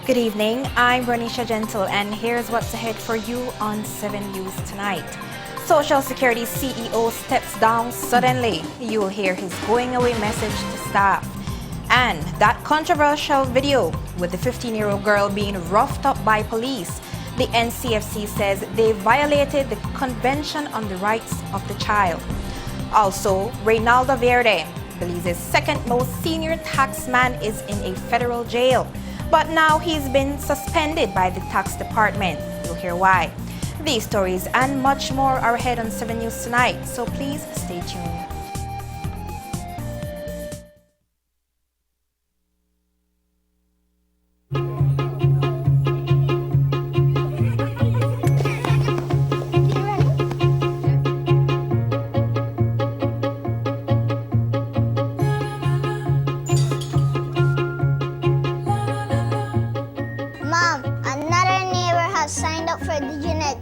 Good evening, I'm Bernicia Gentle, and here's what's ahead for you on 7 News tonight. Social Security CEO steps down suddenly. You'll hear his going away message to staff. And that controversial video with the 15-year-old girl being roughed up by police. The NCFC says they violated the Convention on the Rights of the Child. Also, Reynaldo Verde, Belize's second most senior taxman, is in a federal jail. But now he's been suspended by the tax department. You'll hear why. These stories and much more are ahead on 7 News tonight, so please stay tuned. Mom, another neighbor has signed up for DigiNet.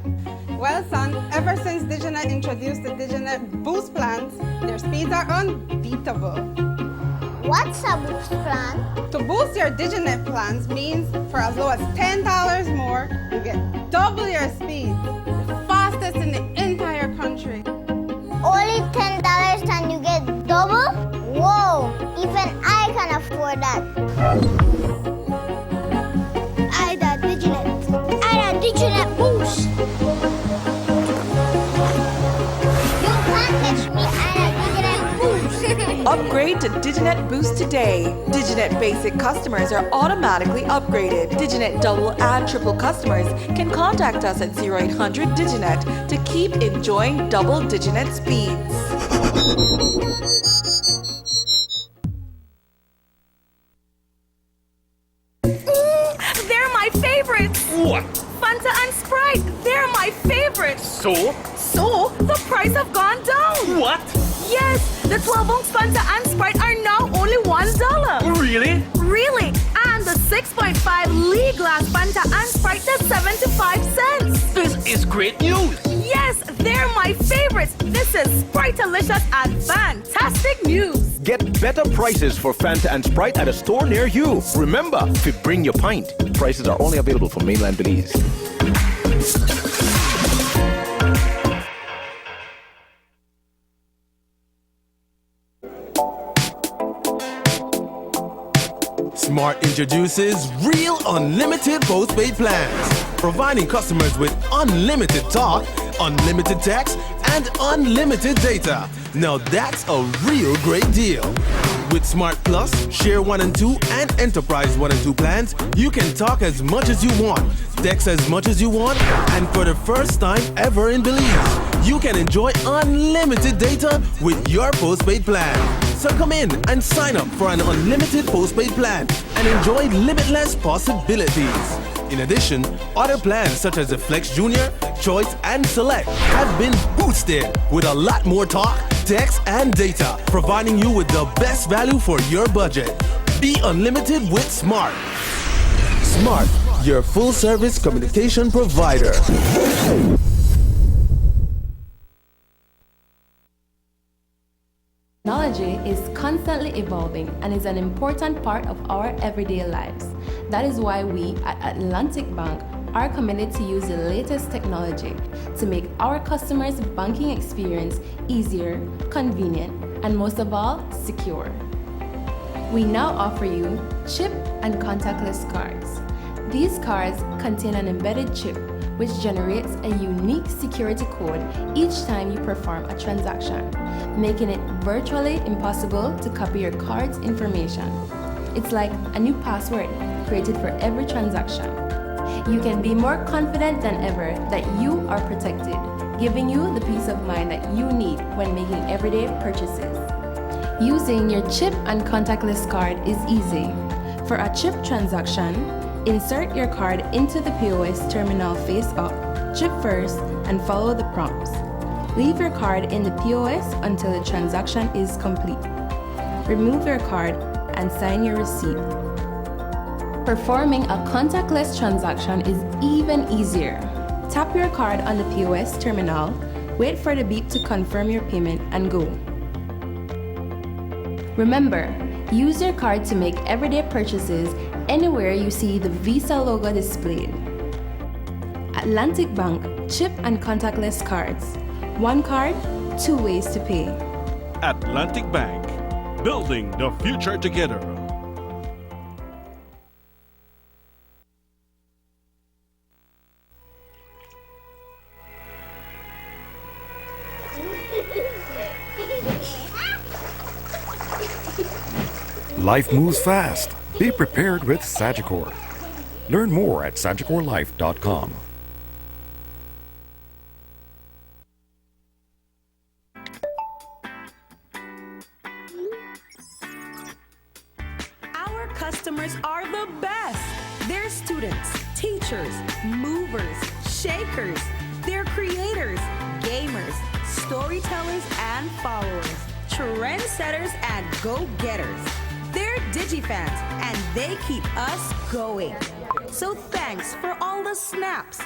Well, son, ever since DigiNet introduced the DigiNet Boost plans, their speeds are unbeatable. What's a boost plan? To boost your DigiNet plans means for as low as $10 more, you get double your speed, the fastest in the entire country. Only $10 and you get double? Whoa, even I can afford that. Ida DigiNet Boost. You can't catch me, Ida DigiNet Boost. Upgrade to DigiNet Boost today. DigiNet Basic customers are automatically upgraded. DigiNet Double and Triple customers can contact us at 0800 DigiNet to keep enjoying double DigiNet speeds. They're my favorites! What? Fanta and Sprite, they're my favorites! So? So, the price have gone down! What? Yes, the 12-ounce Fanta and Sprite are now only $1. Really? Really? And the 6.5 Lee glass Fanta and Sprite is 75 cents! This is great news! Yes, they're my favorites! This is Sprite-alicious and fantastic news! Get better prices for Fanta and Sprite at a store near you. Remember, if you bring your pint, prices are only available for mainland Belize. Smart introduces Real Unlimited Postpaid Plans, providing customers with unlimited talk, unlimited text, and unlimited data. Now that's a real great deal. With Smart Plus, Share 1 and 2, and Enterprise 1 and 2 plans, you can talk as much as you want, text as much as you want, and for the first time ever in Belize, you can enjoy unlimited data with your postpaid plan. So come in and sign up for an unlimited postpaid plan and enjoy limitless possibilities. In addition, other plans such as the Flex Junior, Choice, and Select have been boosted with a lot more talk, text, and data, providing you with the best value for your budget. Be unlimited with Smart. Smart, your full-service communication provider. Technology is constantly evolving and is an important part of our everyday lives. That is why we at Atlantic Bank are committed to use the latest technology to make our customers' banking experience easier, convenient, and most of all, secure. We now offer you chip and contactless cards. These cards contain an embedded chip which generates a unique security code each time you perform a transaction, making it virtually impossible to copy your card's information. It's like a new password created for every transaction. You can be more confident than ever that you are protected, giving you the peace of mind that you need when making everyday purchases. Using your chip and contactless card is easy. For a chip transaction, insert your card into the POS terminal face up, chip first, and follow the prompts. Leave your card in the POS until the transaction is complete. Remove your card and sign your receipt. Performing a contactless transaction is even easier. Tap your card on the POS terminal, wait for the beep to confirm your payment, and go. Remember, use your card to make everyday purchases anywhere you see the Visa logo displayed. Atlantic Bank, chip and contactless cards. One card, two ways to pay. Atlantic Bank, building the future together. Life moves fast. Be prepared with Sagicor. Learn more at sagicorlife.com. Our customers are the best. They're students, teachers, movers, shakers. They're creators, gamers, storytellers and followers, trendsetters and go-getters. They're DigiFans and they keep us going. So thanks for all the snaps,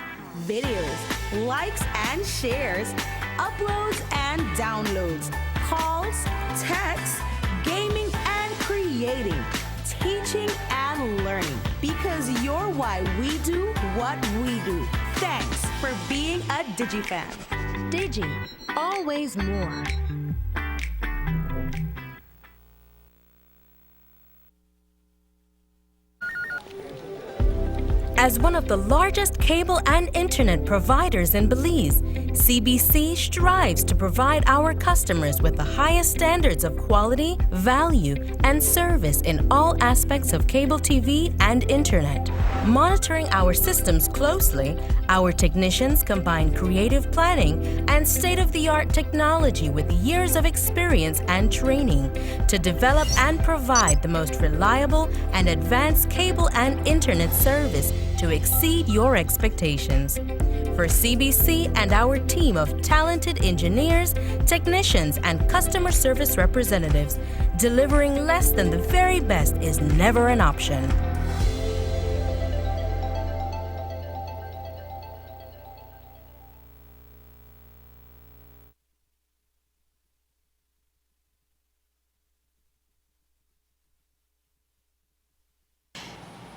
videos, likes and shares, uploads and downloads, calls, texts, gaming and creating, teaching and learning, because you're why we do what we do. Thanks for being a DigiFan. Digi, always more. As one of the largest cable and internet providers in Belize, CBC strives to provide our customers with the highest standards of quality, value, and service in all aspects of cable TV and internet. Monitoring our systems closely, our technicians combine creative planning and state-of-the-art technology with years of experience and training to develop and provide the most reliable and advanced cable and internet service to exceed your expectations. For CBC and our team of talented engineers, technicians, and customer service representatives, delivering less than the very best is never an option.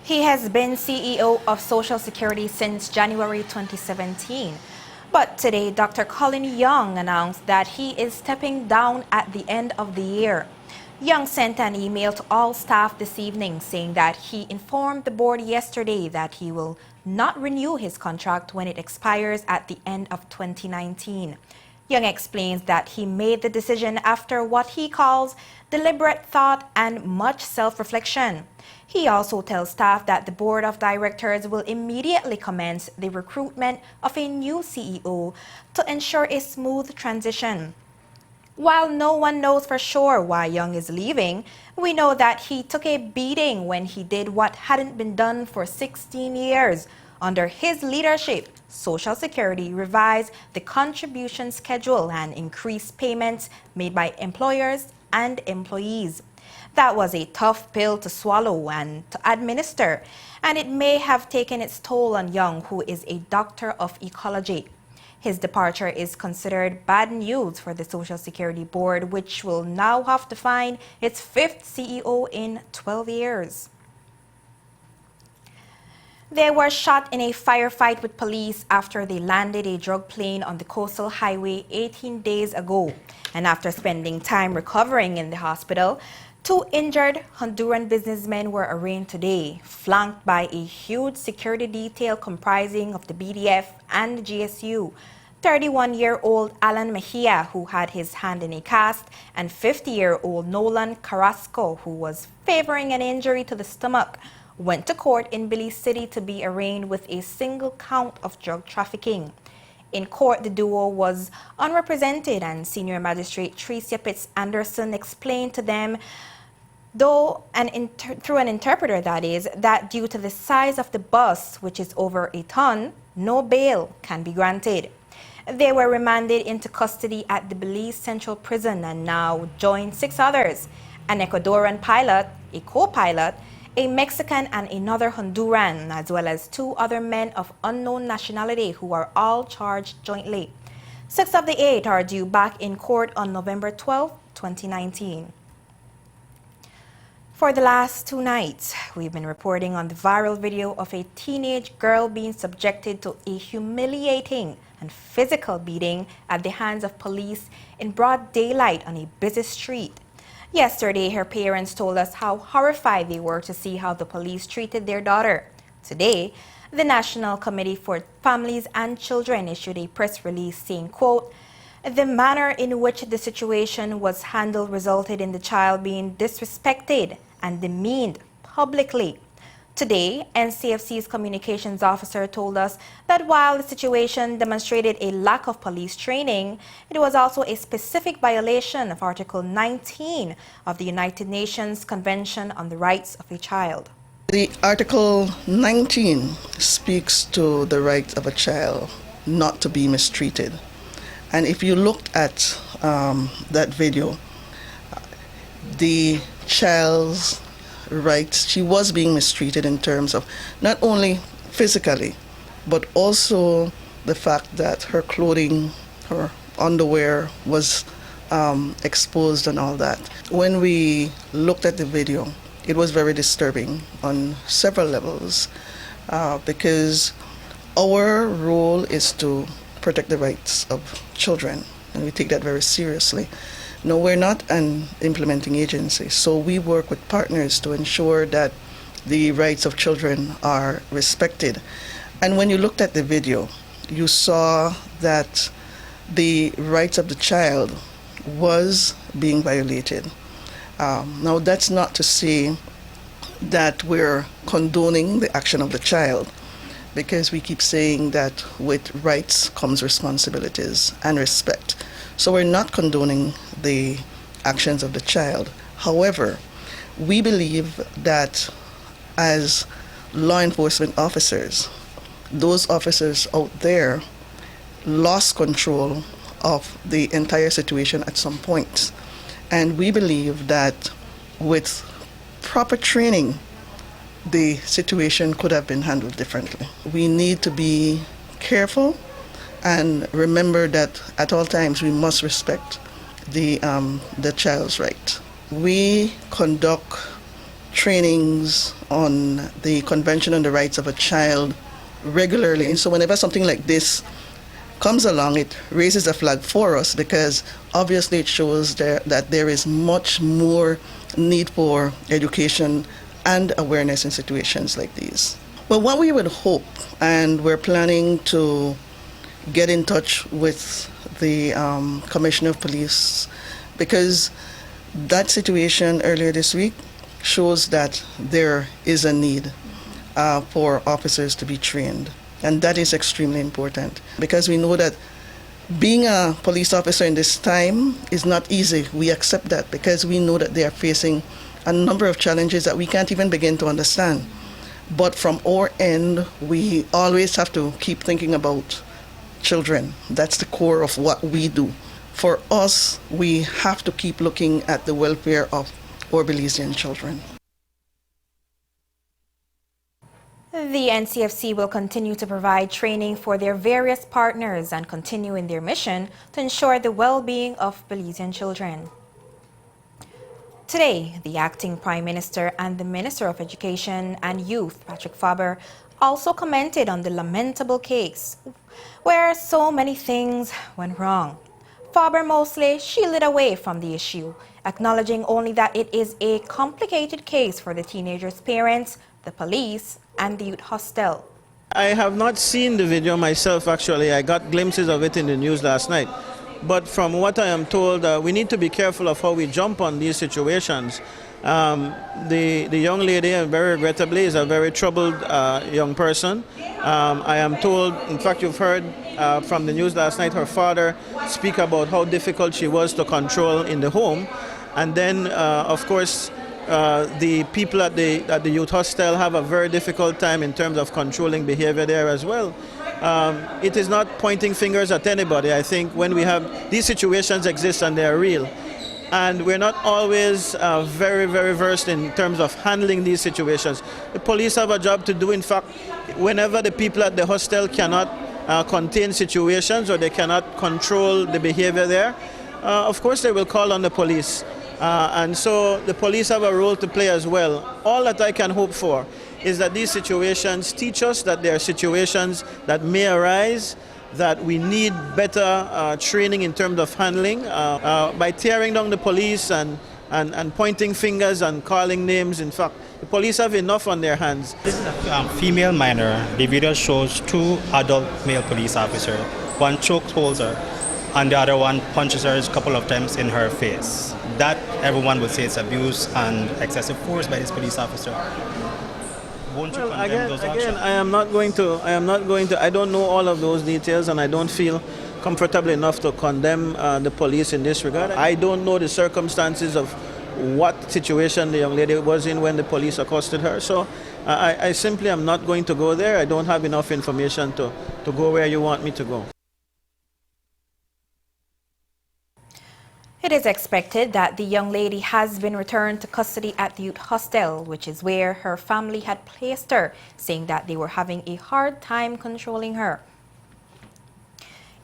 He has been CEO of Social Security since January 2017. But today, Dr. Colin Young announced that he is stepping down at the end of the year. Young sent an email to all staff this evening saying that he informed the board yesterday that he will not renew his contract when it expires at the end of 2019. Young explains that he made the decision after what he calls deliberate thought and much self-reflection. He also tells staff that the board of directors will immediately commence the recruitment of a new CEO to ensure a smooth transition. While no one knows for sure why Young is leaving, we know that he took a beating when he did what hadn't been done for 16 years. Under his leadership, Social Security revised the contribution schedule and increased payments made by employers and employees. That was a tough pill to swallow and to administer, and it may have taken its toll on Young, who is a doctor of ecology. His departure is considered bad news for the Social Security Board, which will now have to find its fifth CEO in 12 years. They were shot in a firefight with police after they landed a drug plane on the coastal highway 18 days ago. And after spending time recovering in the hospital, 2 injured Honduran businessmen were arraigned today, flanked by a huge security detail comprising of the BDF and the GSU. 31-year-old Alan Mejia, who had his hand in a cast, and 50-year-old Nolan Carrasco, who was favoring an injury to the stomach, went to court in Belize City to be arraigned with a single count of drug trafficking. In court, the duo was unrepresented, and Senior Magistrate Tricia Pitts Anderson explained to them, through an interpreter that is, that due to the size of the bus, which is over a ton, no bail can be granted. They were remanded into custody at the Belize Central Prison and now join 6 others, an Ecuadorian pilot, a co-pilot, a Mexican and another Honduran, as well as 2 other men of unknown nationality who are all charged jointly. 6 of the 8 are due back in court on November 12, 2019. For the last 2 nights, we've been reporting on the viral video of a teenage girl being subjected to a humiliating and physical beating at the hands of police in broad daylight on a busy street. Yesterday, her parents told us how horrified they were to see how the police treated their daughter. Today, the National Committee for Families and Children issued a press release saying, quote, "The manner in which the situation was handled resulted in the child being disrespected and demeaned publicly." Today, NCFC's communications officer told us that while the situation demonstrated a lack of police training, it was also a specific violation of Article 19 of the United Nations Convention on the Rights of a Child. The Article 19 speaks to the right of a child not to be mistreated. And if you looked at that video, the child's rights, she was being mistreated in terms of not only physically, but also the fact that her clothing, her underwear was exposed and all that. When we looked at the video, it was very disturbing on several levels because our role is to protect the rights of children, and we take that very seriously. No, we're not an implementing agency, so we work with partners to ensure that the rights of children are respected. And when you looked at the video, you saw that the rights of the child was being violated. Now, that's not to say that we're condoning the action of the child, because we keep saying that with rights comes responsibilities and respect. So we're not condoning the actions of the child. However, we believe that as law enforcement officers, those officers out there lost control of the entire situation at some point. And we believe that with proper training, the situation could have been handled differently. We need to be careful and remember that at all times we must respect the child's right. We conduct trainings on the Convention on the Rights of a Child regularly, and so whenever something like this comes along, it raises a flag for us, because obviously it shows that there is much more need for education and awareness in situations like these. Well, what we would hope, and we're planning to get in touch with the Commissioner of Police, because that situation earlier this week shows that there is a need for officers to be trained. And that is extremely important, because we know that being a police officer in this time is not easy. We accept that because we know that they are facing a number of challenges that we can't even begin to understand. But from our end, we always have to keep thinking about children. That's the core of what we do. For us, we have to keep looking at the welfare of our Belizean children. The NCFC will continue to provide training for their various partners and continue in their mission to ensure the well-being of Belizean children. Today, the acting Prime Minister and the Minister of Education and Youth, Patrick Faber, also commented on the lamentable case where so many things went wrong. Faber mostly shielded away from the issue, acknowledging only that it is a complicated case for the teenager's parents, the police, and the youth hostel. I have not seen the video myself, actually. I got glimpses of it in the news last night. But from what I am told, we need to be careful of how we jump on these situations. The young lady, very regrettably, is a very troubled young person. I am told, in fact, you've heard from the news last night, her father speak about how difficult she was to control in the home. And then, of course, the people at the youth hostel have a very difficult time in terms of controlling behavior there as well. It is not pointing fingers at anybody. I think when we have these situations exist and they are real, and we're not always very, very versed in terms of handling these situations. The police have a job to do. In fact, whenever the people at the hostel cannot contain situations or they cannot control the behavior there, of course they will call on the police. And so the police have a role to play as well. All that I can hope for is that these situations teach us that there are situations that may arise, that we need better training in terms of handling. By tearing down the police and pointing fingers and calling names, in fact, the police have enough on their hands. This is a female minor. The video shows 2 adult male police officers. One chokeholds her, and the other one punches her a couple of times in her face. That everyone would say is abuse and excessive force by this police officer. Won't you condemn those actions? Again, I am not going to, I don't know all of those details, and I don't feel comfortable enough to condemn the police in this regard. I don't know the circumstances of what situation the young lady was in when the police accosted her. So I simply am not going to go there. I don't have enough information to go where you want me to go. It is expected that the young lady has been returned to custody at the youth hostel, which is where her family had placed her, saying that they were having a hard time controlling her.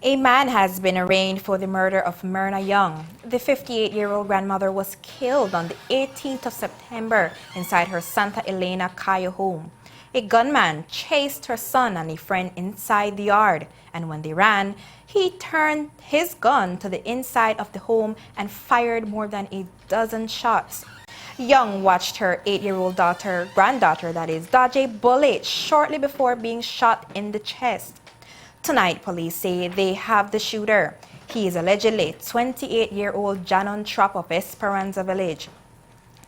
A man has been arraigned for the murder of Myrna Young. The 58-year-old grandmother was killed on the 18th of September inside her Santa Elena Cayo home. A gunman chased her son and a friend inside the yard, and when they ran, he turned his gun to the inside of the home and fired more than a dozen shots. Young watched her 8-year-old granddaughter, dodge a bullet shortly before being shot in the chest. Tonight, police say they have the shooter. He is allegedly 28-year-old Janon Trapp of Esperanza Village.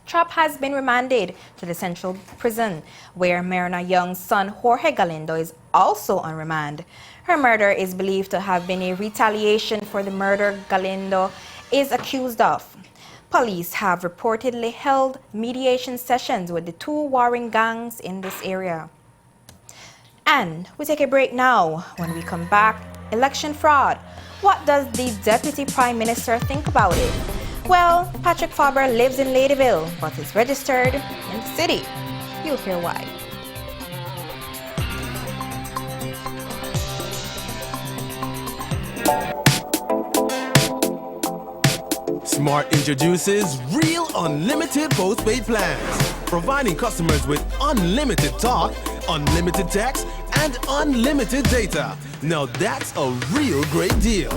Trapp has been remanded to the Central Prison, where Myrna Young's son Jorge Galindo is also on remand. Her murder is believed to have been a retaliation for the murder Galindo is accused of. Police have reportedly held mediation sessions with the 2 warring gangs in this area. And we take a break now. When we come back, election fraud. What does the Deputy Prime Minister think about it? Well, Patrick Faber lives in Ladyville, but is registered in the city. You'll hear why. Smart introduces Real Unlimited Postpaid Plans, providing customers with unlimited talk, unlimited text, and unlimited data. Now that's a real great deal.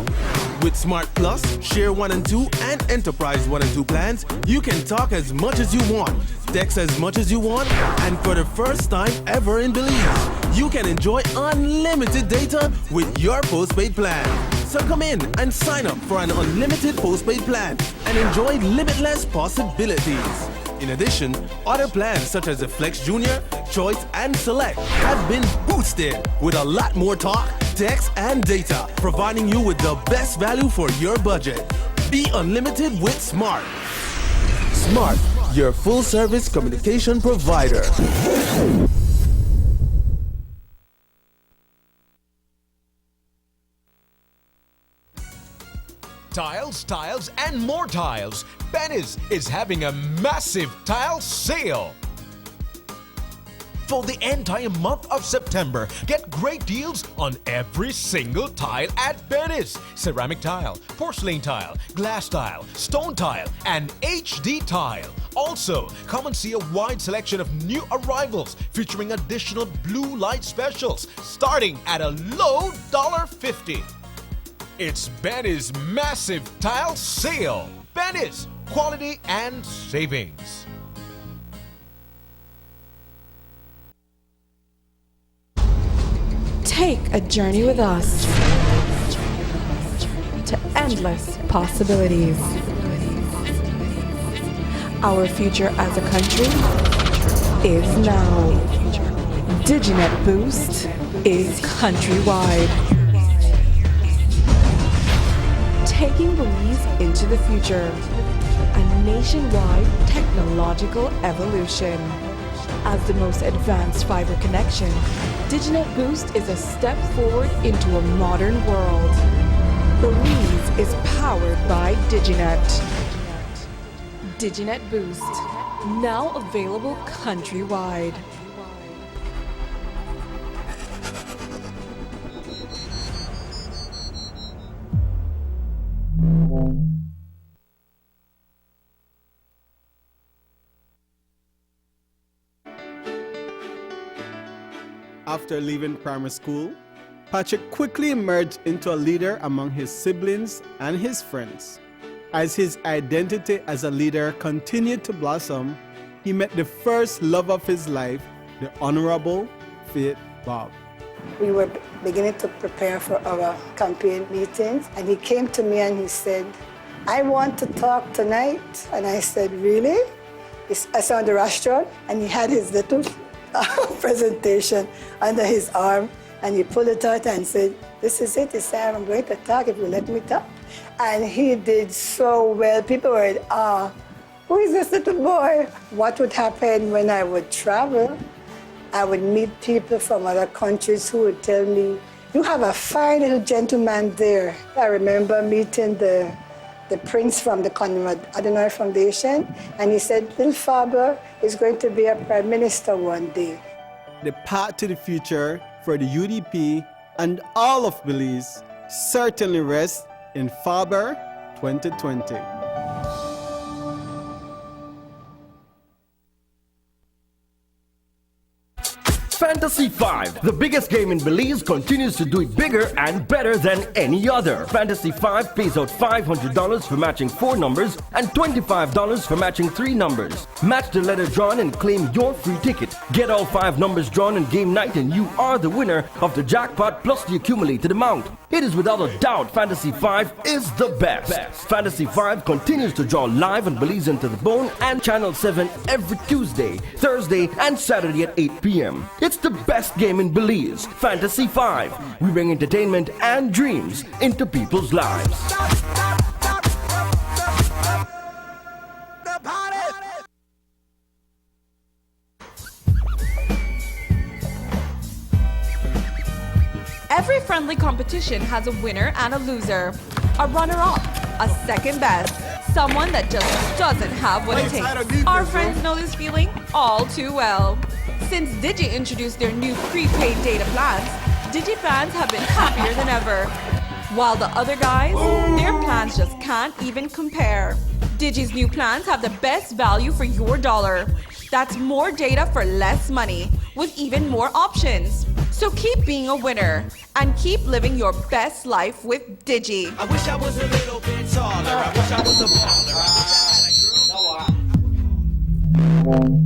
With Smart Plus, Share 1 and 2, and Enterprise 1 and 2 plans, you can talk as much as you want, text as much as you want, and for the first time ever in Belize, you can enjoy unlimited data with your postpaid plan. So come in and sign up for an unlimited postpaid plan and enjoy limitless possibilities. In addition, other plans such as the Flex Junior, Choice, and Select have been boosted with a lot more talk, text, and data, providing you with the best value for your budget. Be unlimited with Smart. Smart, your full-service communication provider. Tiles, tiles, and more tiles. Benny's is having a massive tile sale. For the entire month of September, get great deals on every single tile at Benny's. Ceramic tile, porcelain tile, glass tile, stone tile, and HD tile. Also, come and see a wide selection of new arrivals featuring additional blue light specials starting at a low $1.50. It's Benny's massive tile sale. Benny's, quality and savings. Take a journey with us to endless possibilities. Our future as a country is now. Diginet Boost is countrywide. Taking Belize into the future, a nationwide technological evolution. As the most advanced fiber connection, Diginet Boost is a step forward into a modern world. Belize is powered by Diginet. Diginet Boost, now available countrywide. after leaving primary school, Patrick quickly emerged into a leader among his siblings and his friends. As his identity as a leader continued to blossom, he met the first love of his life, the Honorable Faith Bob. We were beginning to prepare for our campaign meetings, and he came to me and he said, I want to talk tonight. And I said, really? I saw in the restaurant, and he had his little presentation under his arm, and he pulled it out and said, this is it. He said, I'm going to talk if you let me talk. And he did so well. People were in awe. Who is this little boy? What would happen when I would travel? I would meet people from other countries who would tell me, you have a fine little gentleman there. I remember meeting the prince from the Konrad Adenauer Foundation, and he said, little Faber is going to be a prime minister one day. The path to the future for the UDP and all of Belize certainly rests in Faber 2020. Fantasy 5, the biggest game in Belize, continues to do it bigger and better than any other. Fantasy 5 pays out $500 for matching 4 numbers and $25 for matching 3 numbers. Match the letter drawn and claim your free ticket. Get all 5 numbers drawn on game night and you are the winner of the jackpot plus the accumulated amount. It is without a doubt Fantasy 5 is the best. Fantasy 5 continues to draw live on Belize Into the Bone and Channel 7 every Tuesday, Thursday and Saturday at 8 p.m. It's the best game in Belize. Fantasy 5. We bring entertainment and dreams into people's lives. Every friendly competition has a winner and a loser, a runner-up, a second best, someone that just doesn't have what it takes. Our friends know this feeling all too well. Since Digi introduced their new prepaid data plans, Digi fans have been happier than ever. While the other guys, their plans just can't even compare. Digi's new plans have the best value for your dollar. That's more data for less money, with even more options. So keep being a winner and keep living your best life with Digi. I wish I was a little bit taller. I wish I was a baller.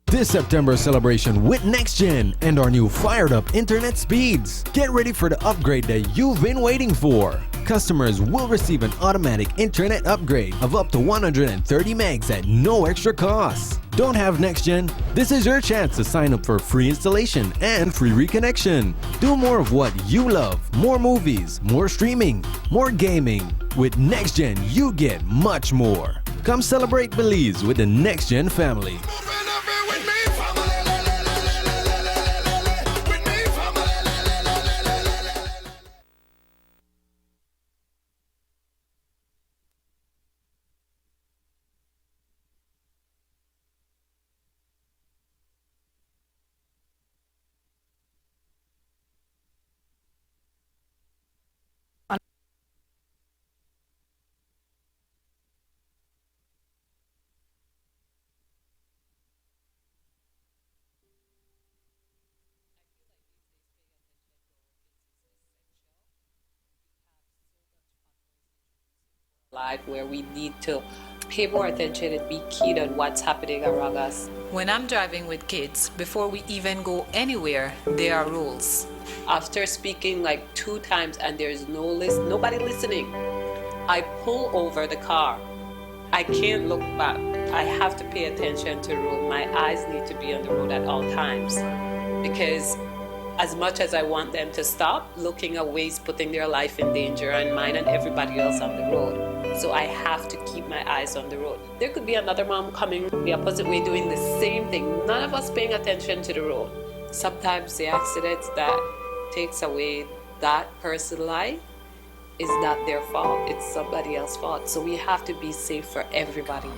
This September celebration with NextGen and our new fired up internet speeds. Get ready for the upgrade that you've been waiting for. Customers will receive an automatic internet upgrade of up to 130 megs at no extra cost. Don't have NextGen? This is your chance to sign up for free installation and free reconnection. Do more of what you love. More movies, more streaming, more gaming. With NextGen, you get much more. Come celebrate Belize with the NextGen family. Life where we need to pay more attention and be keen on what's happening around us. When I'm driving with kids, before we even go anywhere, there are rules. After speaking like 2 times and there's nobody listening, I pull over the car. I can't look back. I have to pay attention to the road. My eyes need to be on the road at all times, because as much as I want them to stop, looking away is putting their life in danger, and mine and everybody else on the road. So I have to keep my eyes on the road. There could be another mom coming the opposite way doing the same thing. None of us paying attention to the road. Sometimes the accidents that takes away that person's life is not their fault. It's somebody else's fault. So we have to be safe for everybody.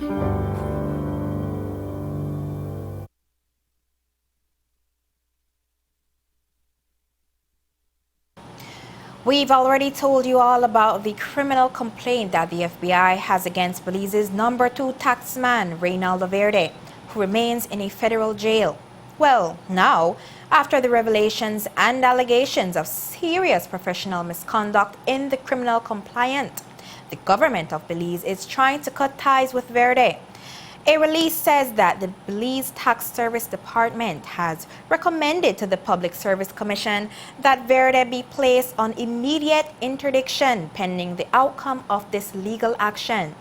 We've already told you all about the criminal complaint that the FBI has against Belize's #2 taxman, Reynaldo Verde, who remains in a federal jail. Well, now, after the revelations and allegations of serious professional misconduct in the criminal compliance, the government of Belize is trying to cut ties with Verde. A release says that the Belize Tax Service Department has recommended to the Public Service Commission that Verde be placed on immediate interdiction pending the outcome of this legal action.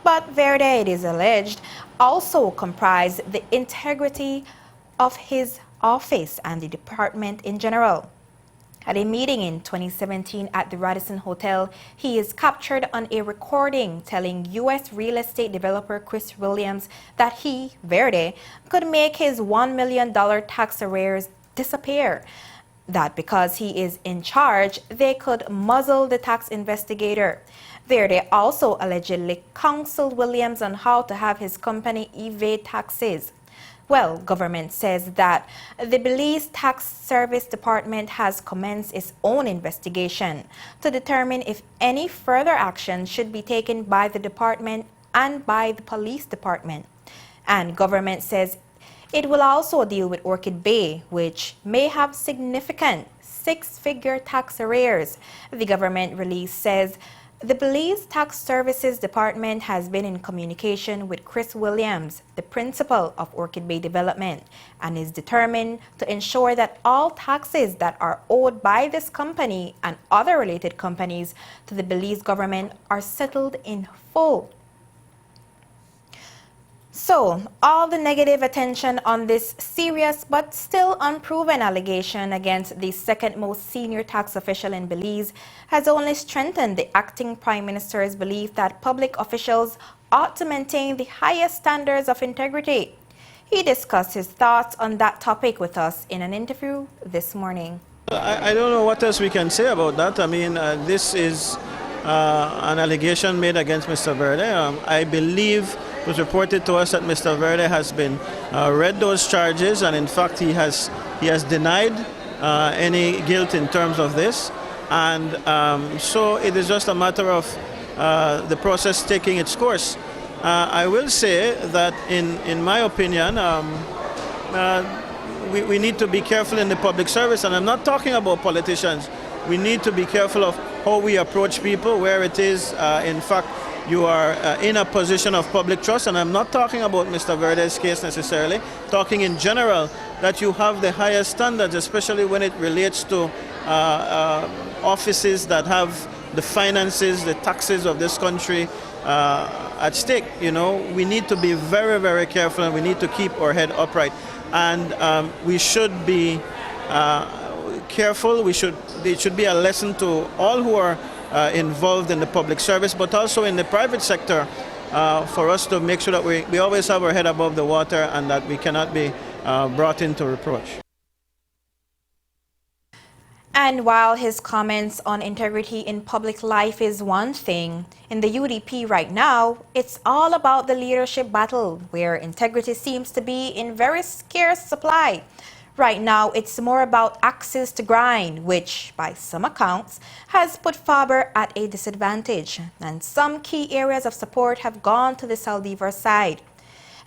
But Verde, it is alleged, also comprised the integrity of his office and the department in general. At a meeting in 2017 at the Radisson Hotel, he is captured on a recording telling U.S. real estate developer Chris Williams that he, Verde, could make his $1 million tax arrears disappear. That because he is in charge, they could muzzle the tax investigator. Verde also allegedly counseled Williams on how to have his company evade taxes. Well, government says that the Belize Tax Service Department has commenced its own investigation to determine if any further action should be taken by the department and by the police department. And government says it will also deal with Orchid Bay, which may have significant six-figure tax arrears. The government release says the Belize Tax Services Department has been in communication with Chris Williams, the principal of Orchid Bay Development, and is determined to ensure that all taxes that are owed by this company and other related companies to the Belize government are settled in full. So, all the negative attention on this serious but still unproven allegation against the second most senior tax official in Belize has only strengthened the acting Prime Minister's belief that public officials ought to maintain the highest standards of integrity. He discussed his thoughts on that topic with us in an interview this morning. I don't know what else we can say about that. I mean, this is an allegation made against Mr. Verde. I believe it was reported to us that Mr. Verde has been read those charges, and in fact he has denied any guilt in terms of this, and so it is just a matter of the process taking its course. I will say that in my opinion we need to be careful in the public service, and I'm not talking about politicians. We need to be careful of how we approach people where it is in fact you are in a position of public trust, and I'm not talking about Mr. Verde's case necessarily, talking in general that you have the highest standards, especially when it relates to offices that have the finances, the taxes of this country at stake. You know, we need to be very, very careful, and we need to keep our head upright. And we should be careful. It should be a lesson to all who are involved in the public service, but also in the private sector, for us to make sure that we always have our head above the water and that we cannot be brought into reproach. And while his comments on integrity in public life is one thing, in the UDP right now, it's all about the leadership battle, where integrity seems to be in very scarce supply. Right now, it's more about axes to grind, which, by some accounts, has put Faber at a disadvantage, and some key areas of support have gone to the Saldivar side.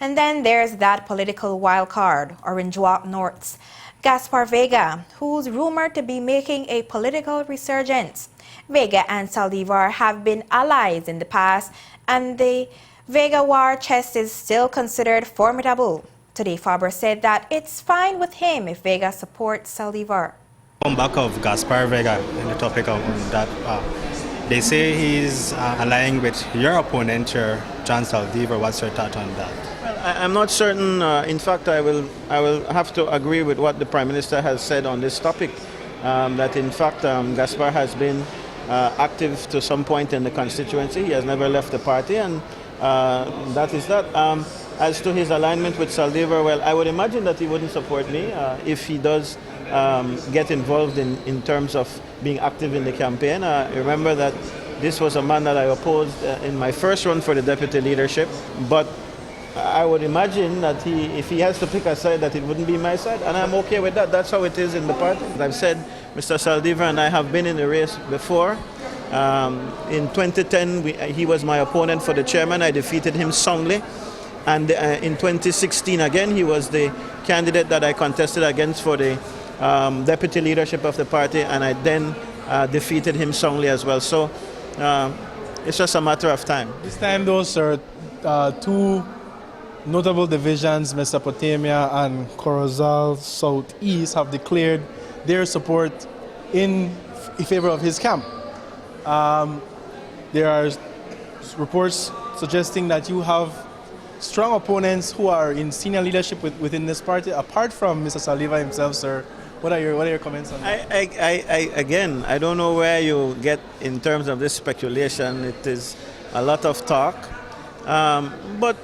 And then there's that political wildcard, Orange Walk North's Gaspar Vega, who's rumored to be making a political resurgence. Vega and Saldivar have been allies in the past, and the Vega war chest is still considered formidable. Today, Faber said that it's fine with him if Vega supports Saldivar. On back of Gaspar Vega in the topic of that, they say he's allying with your opponent, John Saldivar. What's your thought on that? Well, I'm not certain. In fact, I will have to agree with what the Prime Minister has said on this topic. That in fact, Gaspar has been active to some point in the constituency. He has never left the party, and that is that. As to his alignment with Saldivar, well, I would imagine that he wouldn't support me if he does get involved in terms of being active in the campaign. Remember that this was a man that I opposed in my first run for the deputy leadership, but I would imagine that if he has to pick a side, that it wouldn't be my side, and I'm okay with that. That's how it is in the party. I've said Mr. Saldivar and I have been in the race before. In 2010, he was my opponent for the chairman. I defeated him soundly. And in 2016, again, he was the candidate that I contested against for the deputy leadership of the party, and I then defeated him soundly as well. So it's just a matter of time. This time, though, sir, two notable divisions, Mesopotamia and Corozal Southeast, have declared their support in favor of his camp. There are reports suggesting that you have strong opponents who are in senior leadership within this party, apart from Mr. Saliva himself, sir. What are your comments on that? Again, I don't know where you get in terms of this speculation. It is a lot of talk. But,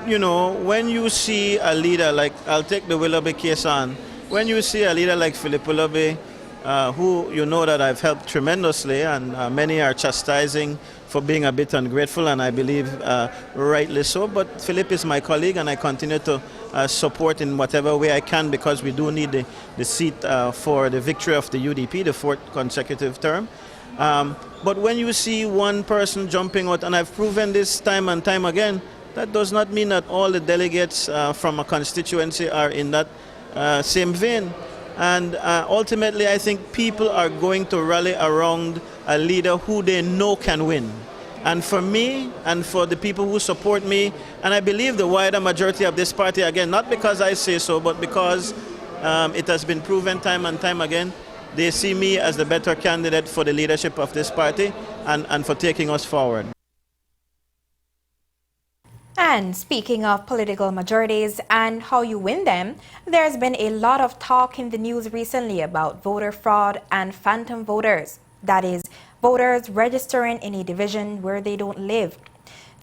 you know, when you see a leader like, I'll take the Willoughby case on, when you see a leader like Philip Willoughby, who you know that I've helped tremendously, and many are chastising for being a bit ungrateful, and I believe rightly so. But Philip is my colleague, and I continue to support in whatever way I can, because we do need the seat for the victory of the UDP, the 4th consecutive term. But when you see one person jumping out, and I've proven this time and time again, that does not mean that all the delegates from a constituency are in that same vein. And ultimately, I think people are going to rally around a leader who they know can win. And for me, and for the people who support me, and I believe the wider majority of this party, again, not because I say so, but because it has been proven time and time again, they see me as the better candidate for the leadership of this party and for taking us forward. And speaking of political majorities and how you win them, there's been a lot of talk in the news recently about voter fraud and phantom voters. That is, voters registering in a division where they don't live.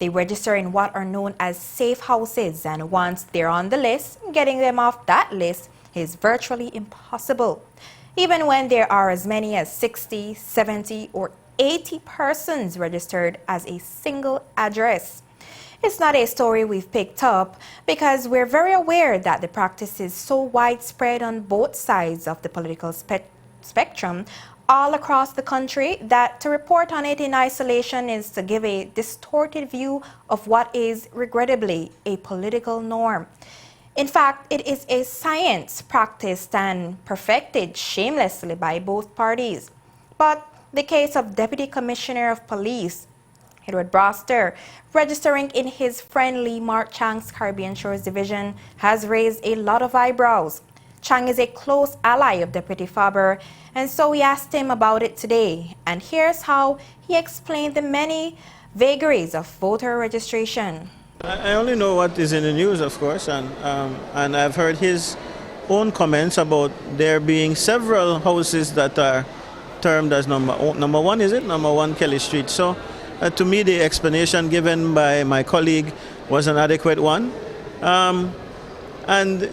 They register in what are known as safe houses, and once they're on the list, getting them off that list is virtually impossible. Even when there are as many as 60, 70, or 80 persons registered as a single address. It's not a story we've picked up because we're very aware that the practice is so widespread on both sides of the political spectrum all across the country that to report on it in isolation is to give a distorted view of what is, regrettably, a political norm. In fact, it is a science practiced and perfected shamelessly by both parties. But the case of Deputy Commissioner of Police Edward Broster, registering in his friendly Mark Chang's Caribbean Shores division, has raised a lot of eyebrows. Chang is a close ally of Deputy Faber, and so we asked him about it today. And here's how he explained the many vagaries of voter registration. I only know what is in the news, of course, and I've heard his own comments about there being several houses that are termed as number one, is it? Number 1 Kelly Street. So to me, the explanation given by my colleague was an adequate one. And,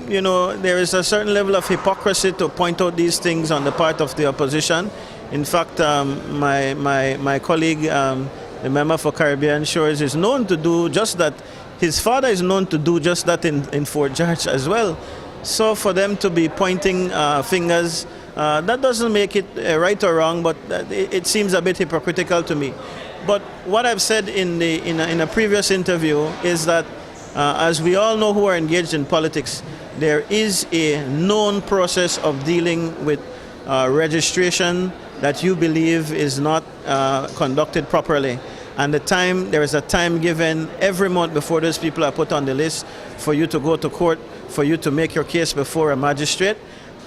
you know, there is a certain level of hypocrisy to point out these things on the part of the opposition. In fact, my colleague, the member for Caribbean Shores, is known to do just that. His father is known to do just that in Fort George as well. So for them to be pointing fingers, that doesn't make it right or wrong, but it seems a bit hypocritical to me. But what I've said in a previous interview is that, as we all know who are engaged in politics, there is a known process of dealing with registration that you believe is not conducted properly. And there is a time given every month before those people are put on the list for you to go to court, for you to make your case before a magistrate.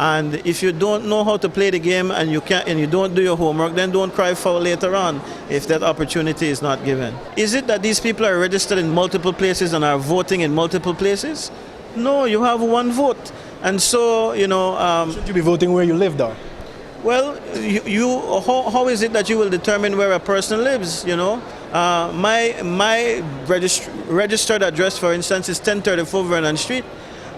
And if you don't know how to play the game and you don't do your homework, then don't cry foul later on if that opportunity is not given. Is it that these people are registered in multiple places and are voting in multiple places? No, you have one vote. And so, you know... should you be voting where you live, though? Well, how is it that you will determine where a person lives, you know? My registered address, for instance, is 1034 Vernon Street.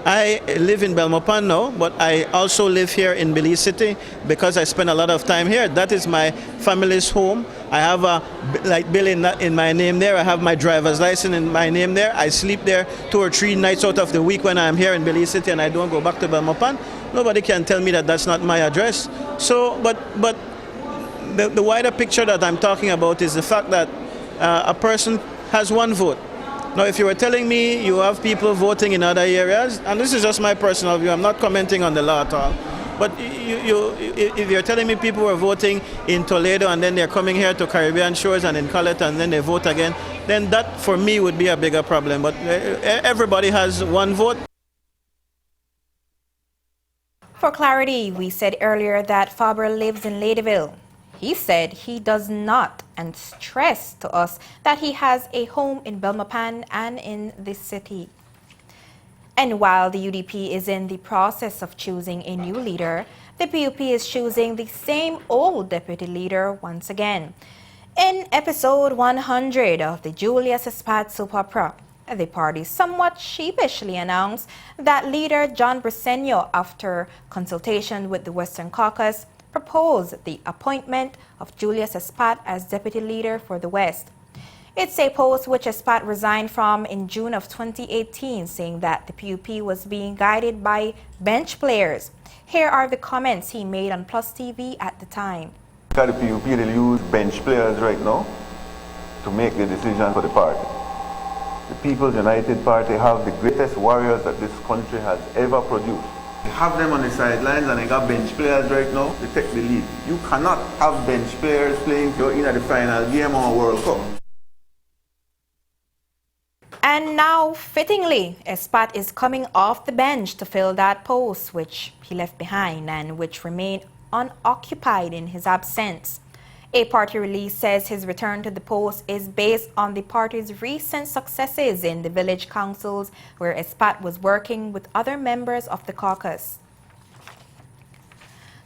I live in Belmopan now, but I also live here in Belize City because I spend a lot of time here. That is my family's home. I have a light bill in my name there. I have my driver's license in my name there. I sleep there 2 or 3 nights out of the week when I'm here in Belize City and I don't go back to Belmopan. Nobody can tell me that that's not my address. So, but the wider picture that I'm talking about is the fact that a person has one vote. Now, if you were telling me you have people voting in other areas, and this is just my personal view, I'm not commenting on the law at all, but if you're telling me people were voting in Toledo and then they're coming here to Caribbean Shores and in Collet and then they vote again, then that for me would be a bigger problem. But everybody has one vote. For clarity, we said earlier that Faber lives in Ladyville. He said he does not, and stressed to us that he has a home in Belmopan and in the city. And while the UDP is in the process of choosing a new leader, the PUP is choosing the same old deputy leader once again. In episode 100 of the Julius Espat soap opera, the party somewhat sheepishly announced that leader John Briceño, after consultation with the Western Caucus, proposed the appointment of Julius Espat as deputy leader for the West. It's a post which Espat resigned from in June of 2018, saying that the PUP was being guided by bench players. Here are the comments he made on Plus TV at the time. The PUP will use bench players right now to make the decision for the party. The People's United Party have the greatest warriors that this country has ever produced. You have them on the sidelines and they got bench players right now to take the lead. You cannot have bench players playing you're in at the final game of a World Cup. And now, fittingly, Espat is coming off the bench to fill that post which he left behind and which remained unoccupied in his absence. A party release says his return to the post is based on the party's recent successes in the village councils where Espat was working with other members of the caucus.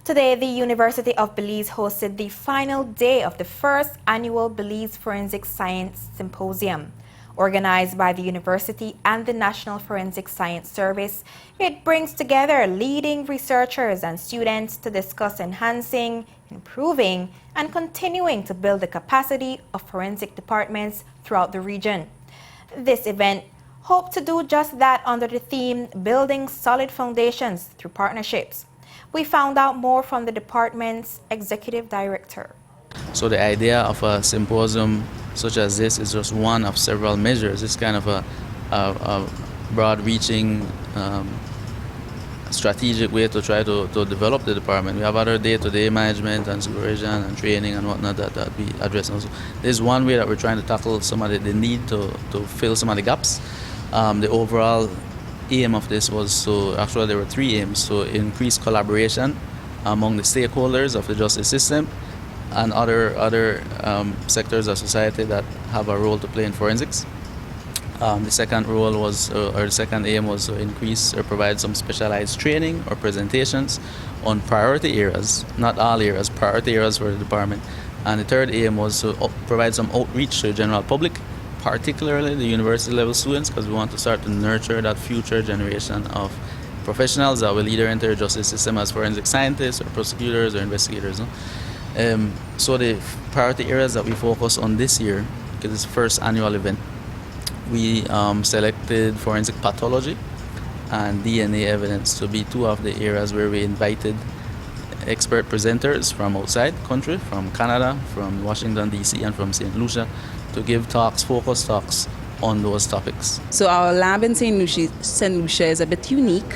Today, the University of Belize hosted the final day of the first annual Belize Forensic Science Symposium. Organized by the university and the National Forensic Science Service, it brings together leading researchers and students to discuss enhancing, improving, and continuing to build the capacity of forensic departments throughout the region. This event hoped to do just that under the theme Building Solid Foundations Through Partnerships. We found out more from the department's executive director. So the idea of a symposium such as this is just one of several measures. It's kind of a broad-reaching strategic way to try to develop the department. We have other day-to-day management and supervision and training and whatnot that we address also. There's one way that we're trying to tackle some of the need to fill some of the gaps. The overall aim of this was actually there were three aims: to increase collaboration among the stakeholders of the justice system and other sectors of society that have a role to play in forensics. The second role was, or the second aim was to increase or provide some specialized training or presentations on priority areas, not all areas, priority areas for the department. And the third aim was to provide some outreach to the general public, particularly the university level students, because we want to start to nurture that future generation of professionals that will either enter the justice system as forensic scientists or prosecutors or investigators. So the priority areas that we focus on this year, because it's the first annual event, we selected forensic pathology and DNA evidence to be two of the areas where we invited expert presenters from outside the country, from Canada, from Washington, D.C., and from St. Lucia, to give talks, focus talks on those topics. So our lab in St. Lucia is a bit unique.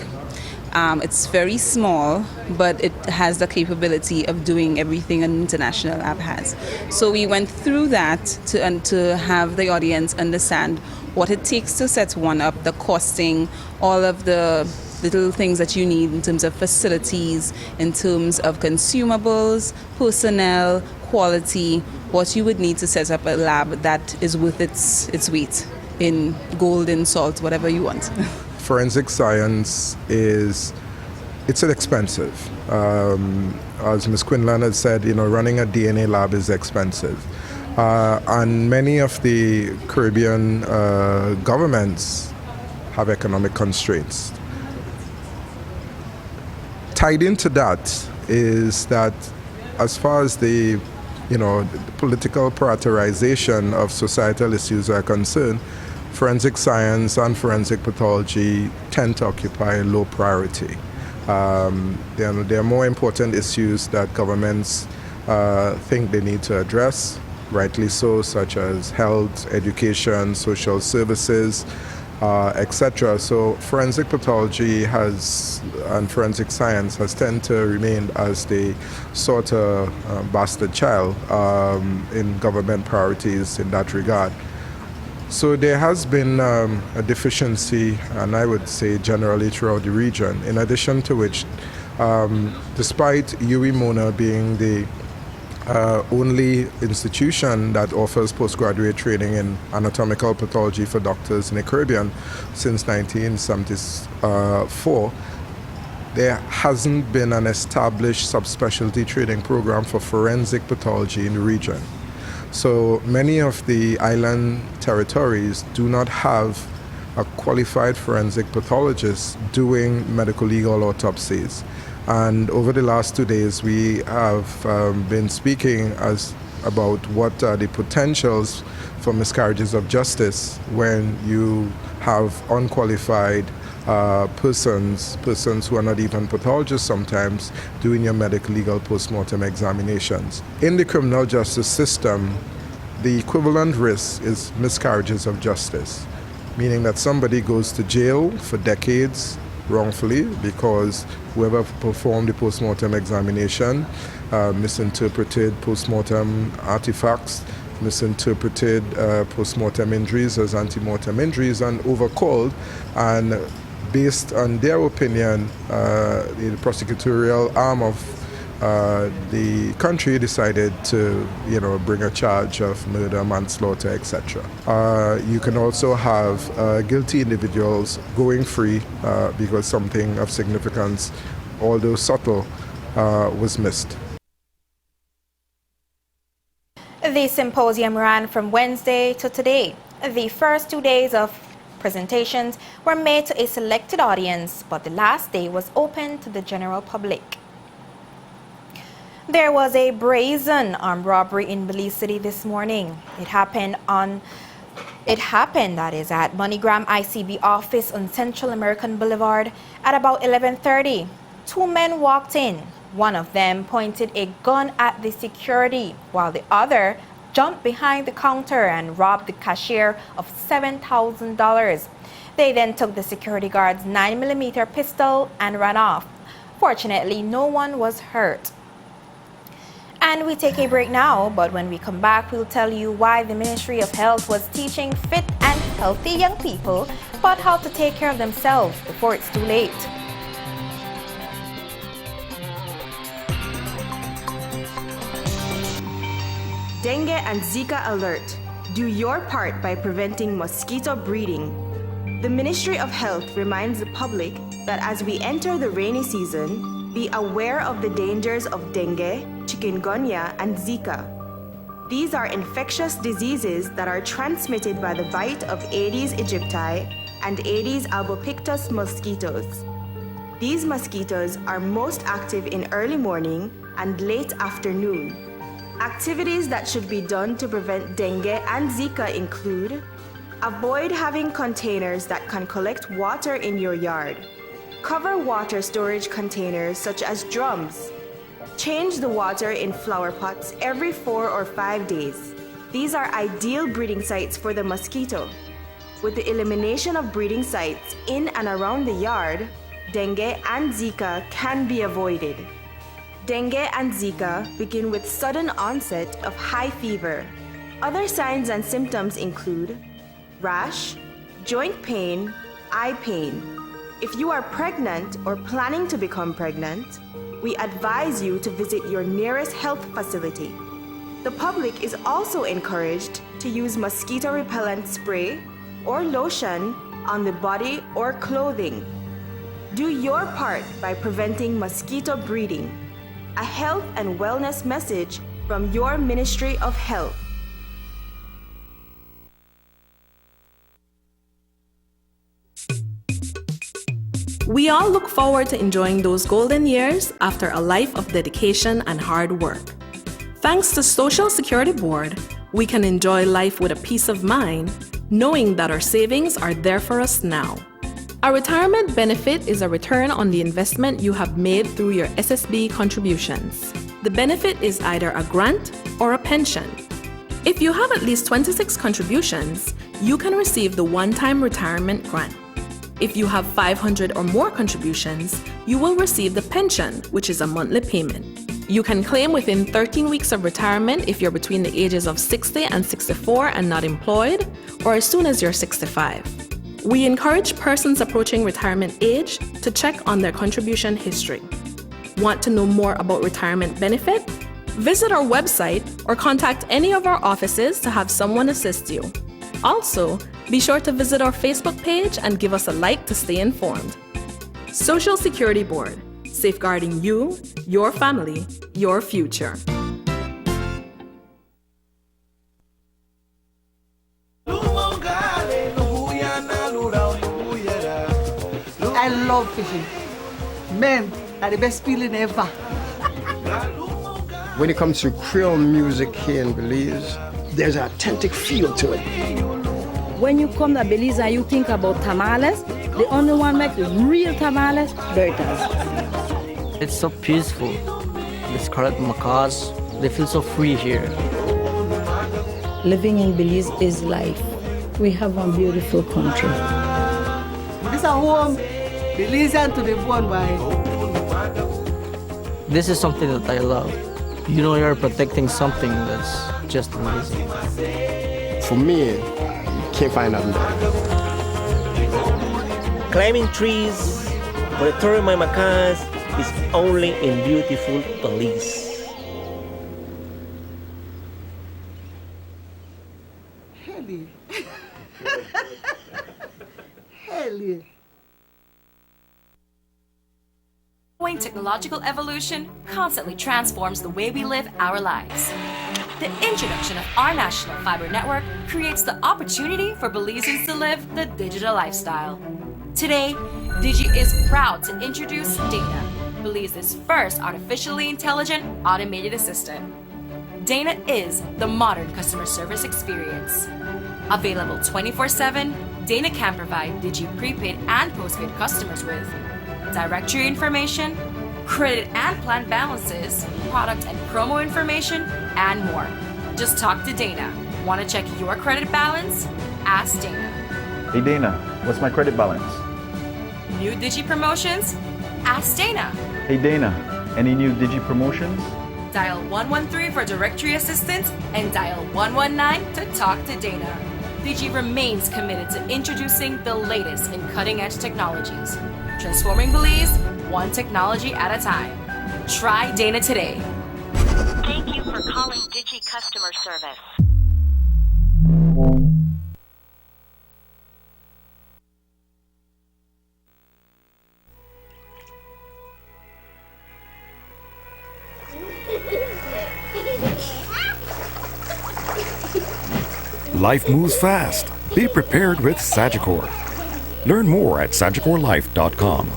It's very small, but it has the capability of doing everything an international lab has. So we went through that to have the audience understand what it takes to set one up, the costing, all of the little things that you need in terms of facilities, in terms of consumables, personnel, quality, what you would need to set up a lab that is worth its weight in gold, in salt, whatever you want. Forensic science it's expensive. As Ms. Quinlan had said, running a DNA lab is expensive. And many of the Caribbean governments have economic constraints. Tied into that is that as far as the political prioritization of societal issues are concerned, forensic science and forensic pathology tend to occupy low priority. There are more important issues that governments think they need to address, rightly so, such as health, education, social services, etc. So forensic pathology and forensic science has tended to remain as the sort of bastard child in government priorities in that regard. So there has been a deficiency, and I would say generally throughout the region, in addition to which, despite UWI-Mona being the only institution that offers postgraduate training in anatomical pathology for doctors in the Caribbean since 1974, there hasn't been an established subspecialty training program for forensic pathology in the region. So many of the island territories do not have a qualified forensic pathologist doing medical legal autopsies. And over the last 2 days, we have been speaking about what are the potentials for miscarriages of justice when you have unqualified persons who are not even pathologists sometimes, doing your medical legal postmortem examinations. In the criminal justice system, the equivalent risk is miscarriages of justice, meaning that somebody goes to jail for decades wrongfully because whoever performed the postmortem examination misinterpreted postmortem artifacts, misinterpreted postmortem injuries as antemortem injuries, and overcalled, and based on their opinion, the prosecutorial arm of the country decided to, bring a charge of murder, manslaughter, etc. You can also have guilty individuals going free because something of significance, although subtle, was missed. The symposium ran from Wednesday to today. The first 2 days of presentations were made to a selected audience, but the last day was open to the general public. There was a brazen armed robbery in Belize City this morning. It happened at MoneyGram ICB office on Central American Boulevard at about 11:30. Two men walked in. One of them pointed a gun at the security, while the other jumped behind the counter and robbed the cashier of $7,000. They then took the security guard's 9mm pistol and ran off. Fortunately, no one was hurt. And we take a break now, but when we come back, we'll tell you why the Ministry of Health was teaching fit and healthy young people about how to take care of themselves before it's too late. Dengue and Zika alert. Do your part by preventing mosquito breeding. The Ministry of Health reminds the public that as we enter the rainy season, be aware of the dangers of dengue, chikungunya, and Zika. These are infectious diseases that are transmitted by the bite of Aedes aegypti and Aedes albopictus mosquitoes. These mosquitoes are most active in early morning and late afternoon. Activities that should be done to prevent dengue and Zika include: avoid having containers that can collect water in your yard. Cover water storage containers such as drums. Change the water in flower pots every 4 or 5 days. These are ideal breeding sites for the mosquito. With the elimination of breeding sites in and around the yard, dengue and Zika can be avoided. Dengue and Zika begin with sudden onset of high fever. Other signs and symptoms include rash, joint pain, eye pain. If you are pregnant or planning to become pregnant, we advise you to visit your nearest health facility. The public is also encouraged to use mosquito repellent spray or lotion on the body or clothing. Do your part by preventing mosquito breeding. A health and wellness message from your Ministry of Health. We all look forward to enjoying those golden years after a life of dedication and hard work. Thanks to Social Security Board, we can enjoy life with a peace of mind, knowing that our savings are there for us now. A retirement benefit is a return on the investment you have made through your SSB contributions. The benefit is either a grant or a pension. If you have at least 26 contributions, you can receive the one-time retirement grant. If you have 500 or more contributions, you will receive the pension, which is a monthly payment. You can claim within 13 weeks of retirement if you're between the ages of 60 and 64 and not employed, or as soon as you're 65. We encourage persons approaching retirement age to check on their contribution history. Want to know more about retirement benefit? Visit our website or contact any of our offices to have someone assist you. Also, be sure to visit our Facebook page and give us a like to stay informed. Social Security Board, safeguarding you, your family, your future. I love fishing. Man, that's the best feeling ever. When it comes to Creole music here in Belize, there's an authentic feel to it. When you come to Belize and you think about tamales, the only one make real tamales, Bertas. It's so peaceful. The scarlet macaws, they feel so free here. Living in Belize is life. We have a beautiful country. This is a home, Belizean to the bone, boy. This is something that I love. You know you're protecting something that's just amazing. For me, you can't find nothing better. Climbing trees, monitoring my macaws is only in beautiful Belize. Heli. Heli. Technological evolution constantly transforms the way we live our lives. The introduction of our national fiber network creates the opportunity for Belizeans to live the digital lifestyle. Today, Digi is proud to introduce Dana, Belize's first artificially intelligent automated assistant. Dana is the modern customer service experience. Available 24/7, Dana can provide Digi prepaid and postpaid customers with directory information, credit and plan balances, product and promo information, and more. Just talk to Dana. Want to check your credit balance? Ask Dana. Hey Dana, what's my credit balance? New Digi promotions? Ask Dana. Hey Dana, any new Digi promotions? Dial 113 for directory assistance and dial 119 to talk to Dana. Digi remains committed to introducing the latest in cutting-edge technologies, transforming Belize one technology at a time. Try Dana today. Thank you for calling Digi Customer Service. Life moves fast. Be prepared with Sagicor. Learn more at SagicorLife.com.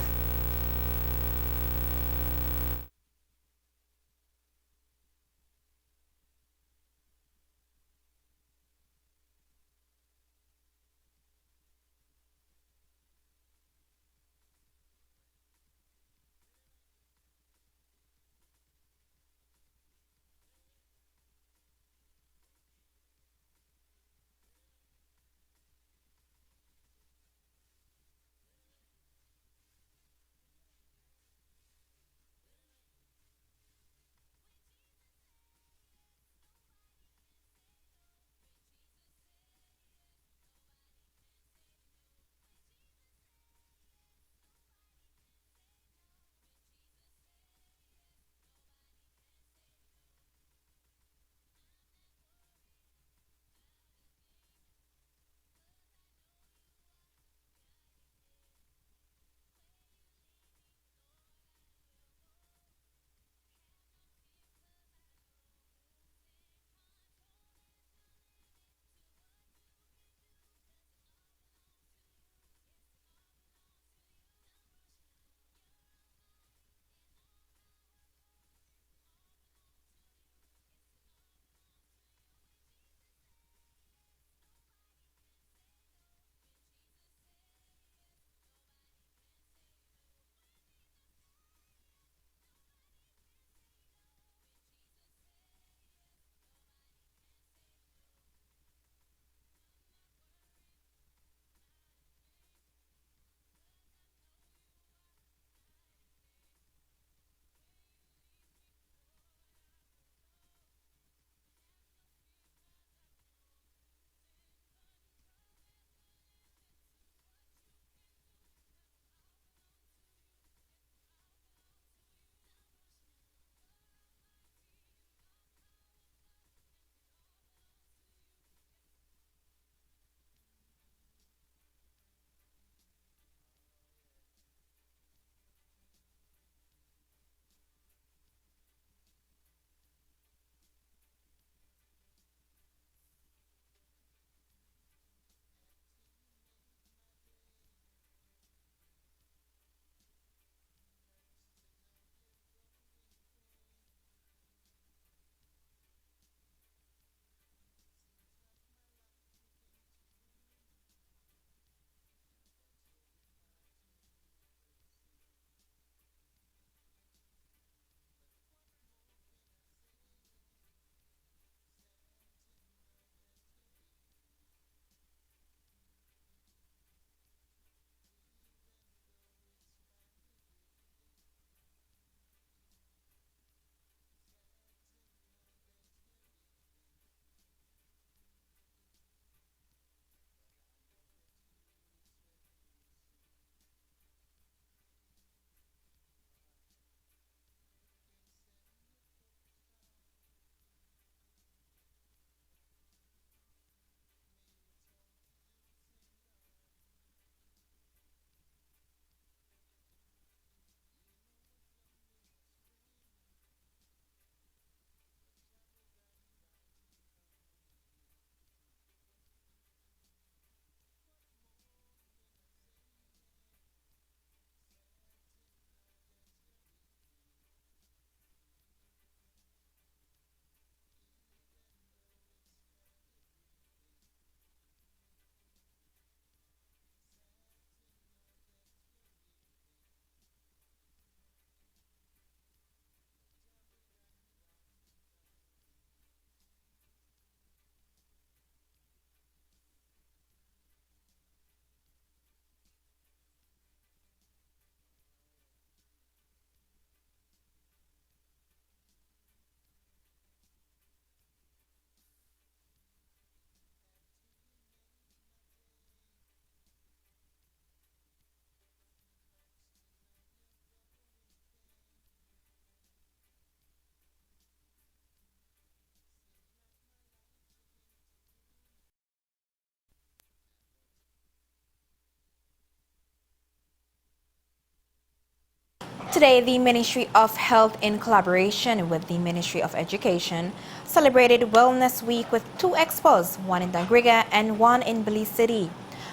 Today, the Ministry of Health, in collaboration with the Ministry of Education, celebrated Wellness Week with 2 expos, one in Dangriga and one in Belize City.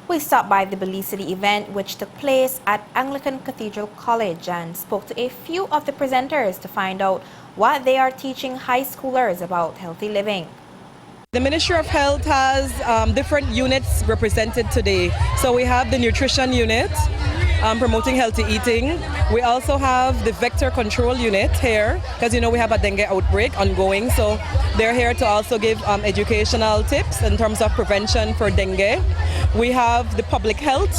We stopped by the Belize City event, which took place at Anglican Cathedral College, and spoke to a few of the presenters to find out what they are teaching high schoolers about healthy living. The Ministry of Health has different units represented today. So we have the nutrition unit, promoting healthy eating. We also have the vector control unit here, because you know we have a dengue outbreak ongoing. So they're here to also give educational tips in terms of prevention for dengue. We have the public health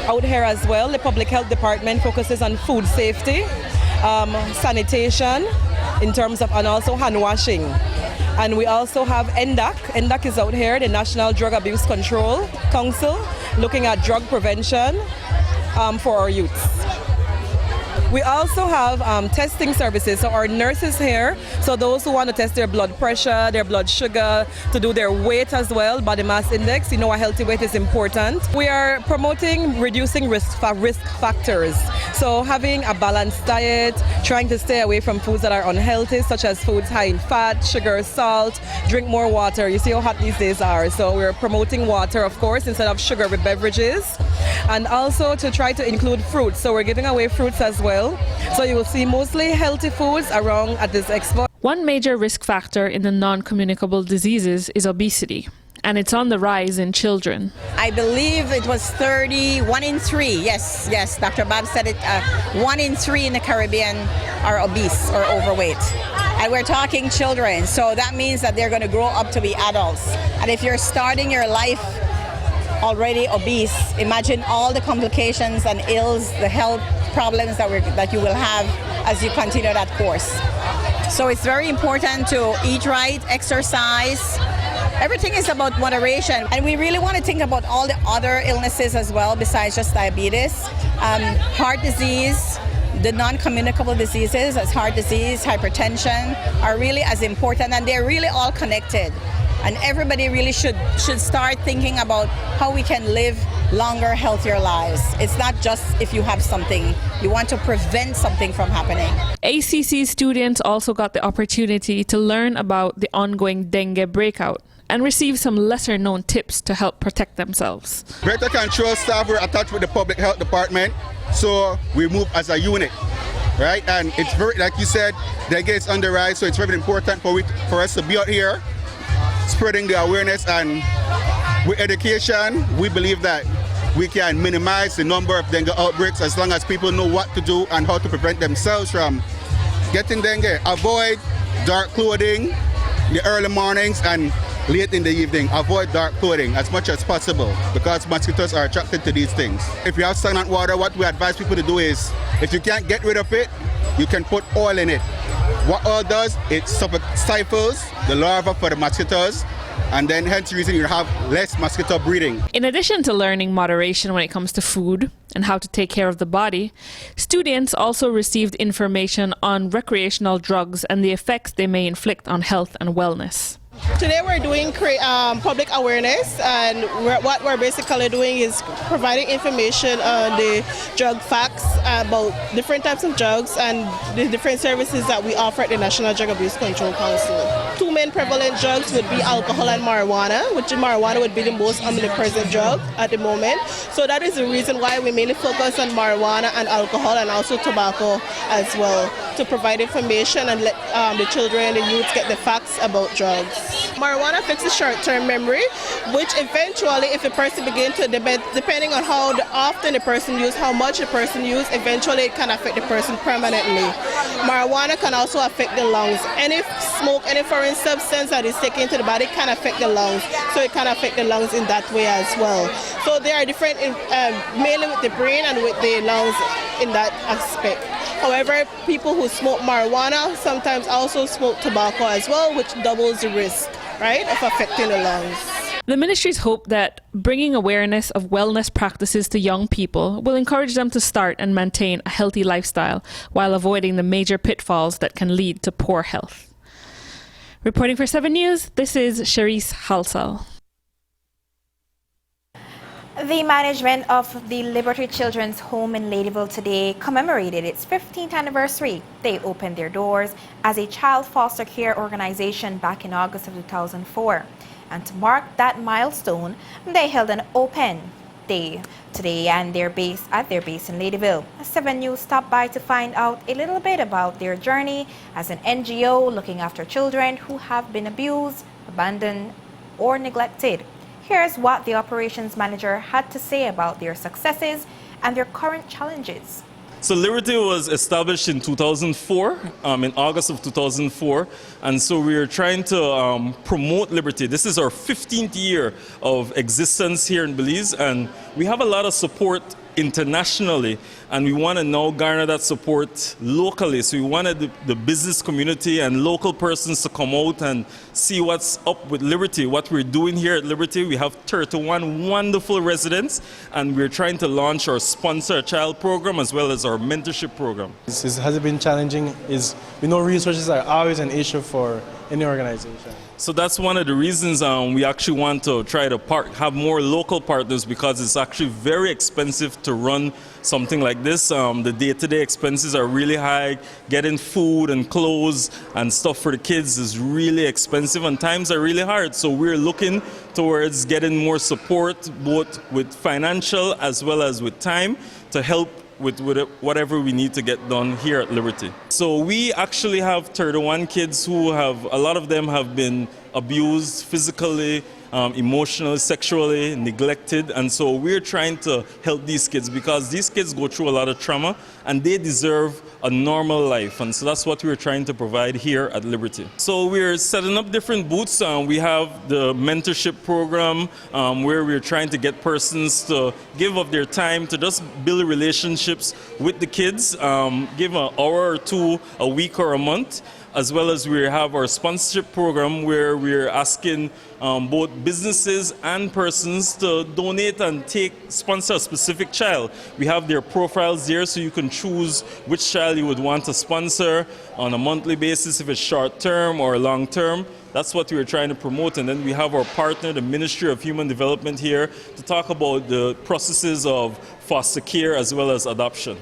out here as well. The public health department focuses on food safety, sanitation, in terms of, and also hand washing. And we also have NDAC. NDAC is out here, the National Drug Abuse Control Council, looking at drug prevention for our youths. We also have testing services, so our nurses here, so those who want to test their blood pressure, their blood sugar, to do their weight as well, body mass index, you know a healthy weight is important. We are promoting reducing risk factors, so having a balanced diet, trying to stay away from foods that are unhealthy, such as foods high in fat, sugar, salt, drink more water. You see how hot these days are, so we're promoting water, of course, instead of sugar with beverages, and also to try to include fruits, so we're giving away fruits as well. So you will see mostly healthy foods around at this expo. One major risk factor in the non-communicable diseases is obesity, and it's on the rise in children. I believe it was 1 in 3. Yes, Dr. Bob said it. 1 in 3 in the Caribbean are obese or overweight. And we're talking children, so that means that they're going to grow up to be adults. And if you're starting your life already obese, imagine all the complications and ills, the health problems that you will have as you continue that course. So it's very important to eat right, exercise. Everything is about moderation, and we really want to think about all the other illnesses as well besides just diabetes. Heart disease, the non-communicable diseases as heart disease, hypertension are really as important, and they're really all connected. And everybody really should start thinking about how we can live longer, healthier lives. It's not just if you have something. You want to prevent something from happening. ACC students also got the opportunity to learn about the ongoing dengue breakout and receive some lesser-known tips to help protect themselves. Vector control staff were attached with the public health department, so we move as a unit, right? And it's very, like you said, dengue is on the rise, so it's very important for us to be out here spreading the awareness, and with education, we believe that we can minimize the number of dengue outbreaks as long as people know what to do and how to prevent themselves from getting dengue. Avoid dark clothing in the early mornings and late in the evening. Avoid dark clothing as much as possible because mosquitoes are attracted to these things. If you have stagnant water, what we advise people to do is, if you can't get rid of it, you can put oil in it. What oil does, it stifles the larvae for the mosquitoes, and then hence the reason you have less mosquito breeding. In addition to learning moderation when it comes to food and how to take care of the body, students also received information on recreational drugs and the effects they may inflict on health and wellness. Today we're doing public awareness, and what we're basically doing is providing information on the drug facts about different types of drugs and the different services that we offer at the National Drug Abuse Control Council. 2 main prevalent drugs would be alcohol and marijuana, which marijuana would be the most omnipresent drug at the moment. So that is the reason why we mainly focus on marijuana and alcohol, and also tobacco as well, to provide information and let the children and the youths get the facts about drugs. Marijuana affects the short-term memory, which eventually, if a person begins to depending on how often the person uses, how much the person uses, eventually it can affect the person permanently. Marijuana can also affect the lungs. Any smoke, any foreign substance that is taken into the body can affect the lungs, so it can affect the lungs in that way as well. So there are different, mainly with the brain and with the lungs in that aspect. However, people who smoke marijuana sometimes also smoke tobacco as well, which doubles the risk, right, of affecting the lungs. The ministries hope that bringing awareness of wellness practices to young people will encourage them to start and maintain a healthy lifestyle while avoiding the major pitfalls that can lead to poor health. Reporting for 7 News, this is Charisse Halsall. The management of the Liberty Children's Home in Ladyville today commemorated its 15th anniversary. They opened their doors as a child foster care organization back in August of 2004. And to mark that milestone, they held an open day today at their base in Ladyville. 7 News stopped by to find out a little bit about their journey as an NGO looking after children who have been abused, abandoned, or neglected. Here's what the operations manager had to say about their successes and their current challenges. So Liberty was established in 2004, in August of 2004, and so we are trying to promote Liberty. This is our 15th year of existence here in Belize, and we have a lot of support internationally, and we want to now garner that support locally. So we wanted the business community and local persons to come out and see what's up with Liberty, what we're doing here at Liberty. We have 31 wonderful residents, and we're trying to launch our Sponsor a Child program as well as our mentorship program. Has it been challenging? We know resources are always an issue for any organization. So that's one of the reasons we actually want to try to have more local partners, because it's actually very expensive to run something like this. The day-to-day expenses are really high. Getting food and clothes and stuff for the kids is really expensive, and times are really hard. So we're looking towards getting more support, both with financial as well as with time, to help with whatever we need to get done here at Liberty. So we actually have 31 kids who a lot of them have been abused physically, emotionally, sexually, neglected, and so we're trying to help these kids, because these kids go through a lot of trauma and they deserve a normal life, and so that's what we're trying to provide here at Liberty. So we're setting up different booths. We have the mentorship program where we're trying to get persons to give of their time to just build relationships with the kids, give an hour or two a week or a month, as well as we have our sponsorship program where we're asking both businesses and persons to donate and sponsor a specific child. We have their profiles there, so you can choose which child you would want to sponsor on a monthly basis, if it's short term or long term. That's what we're trying to promote. And then we have our partner, the Ministry of Human Development, here to talk about the processes of foster care as well as adoption.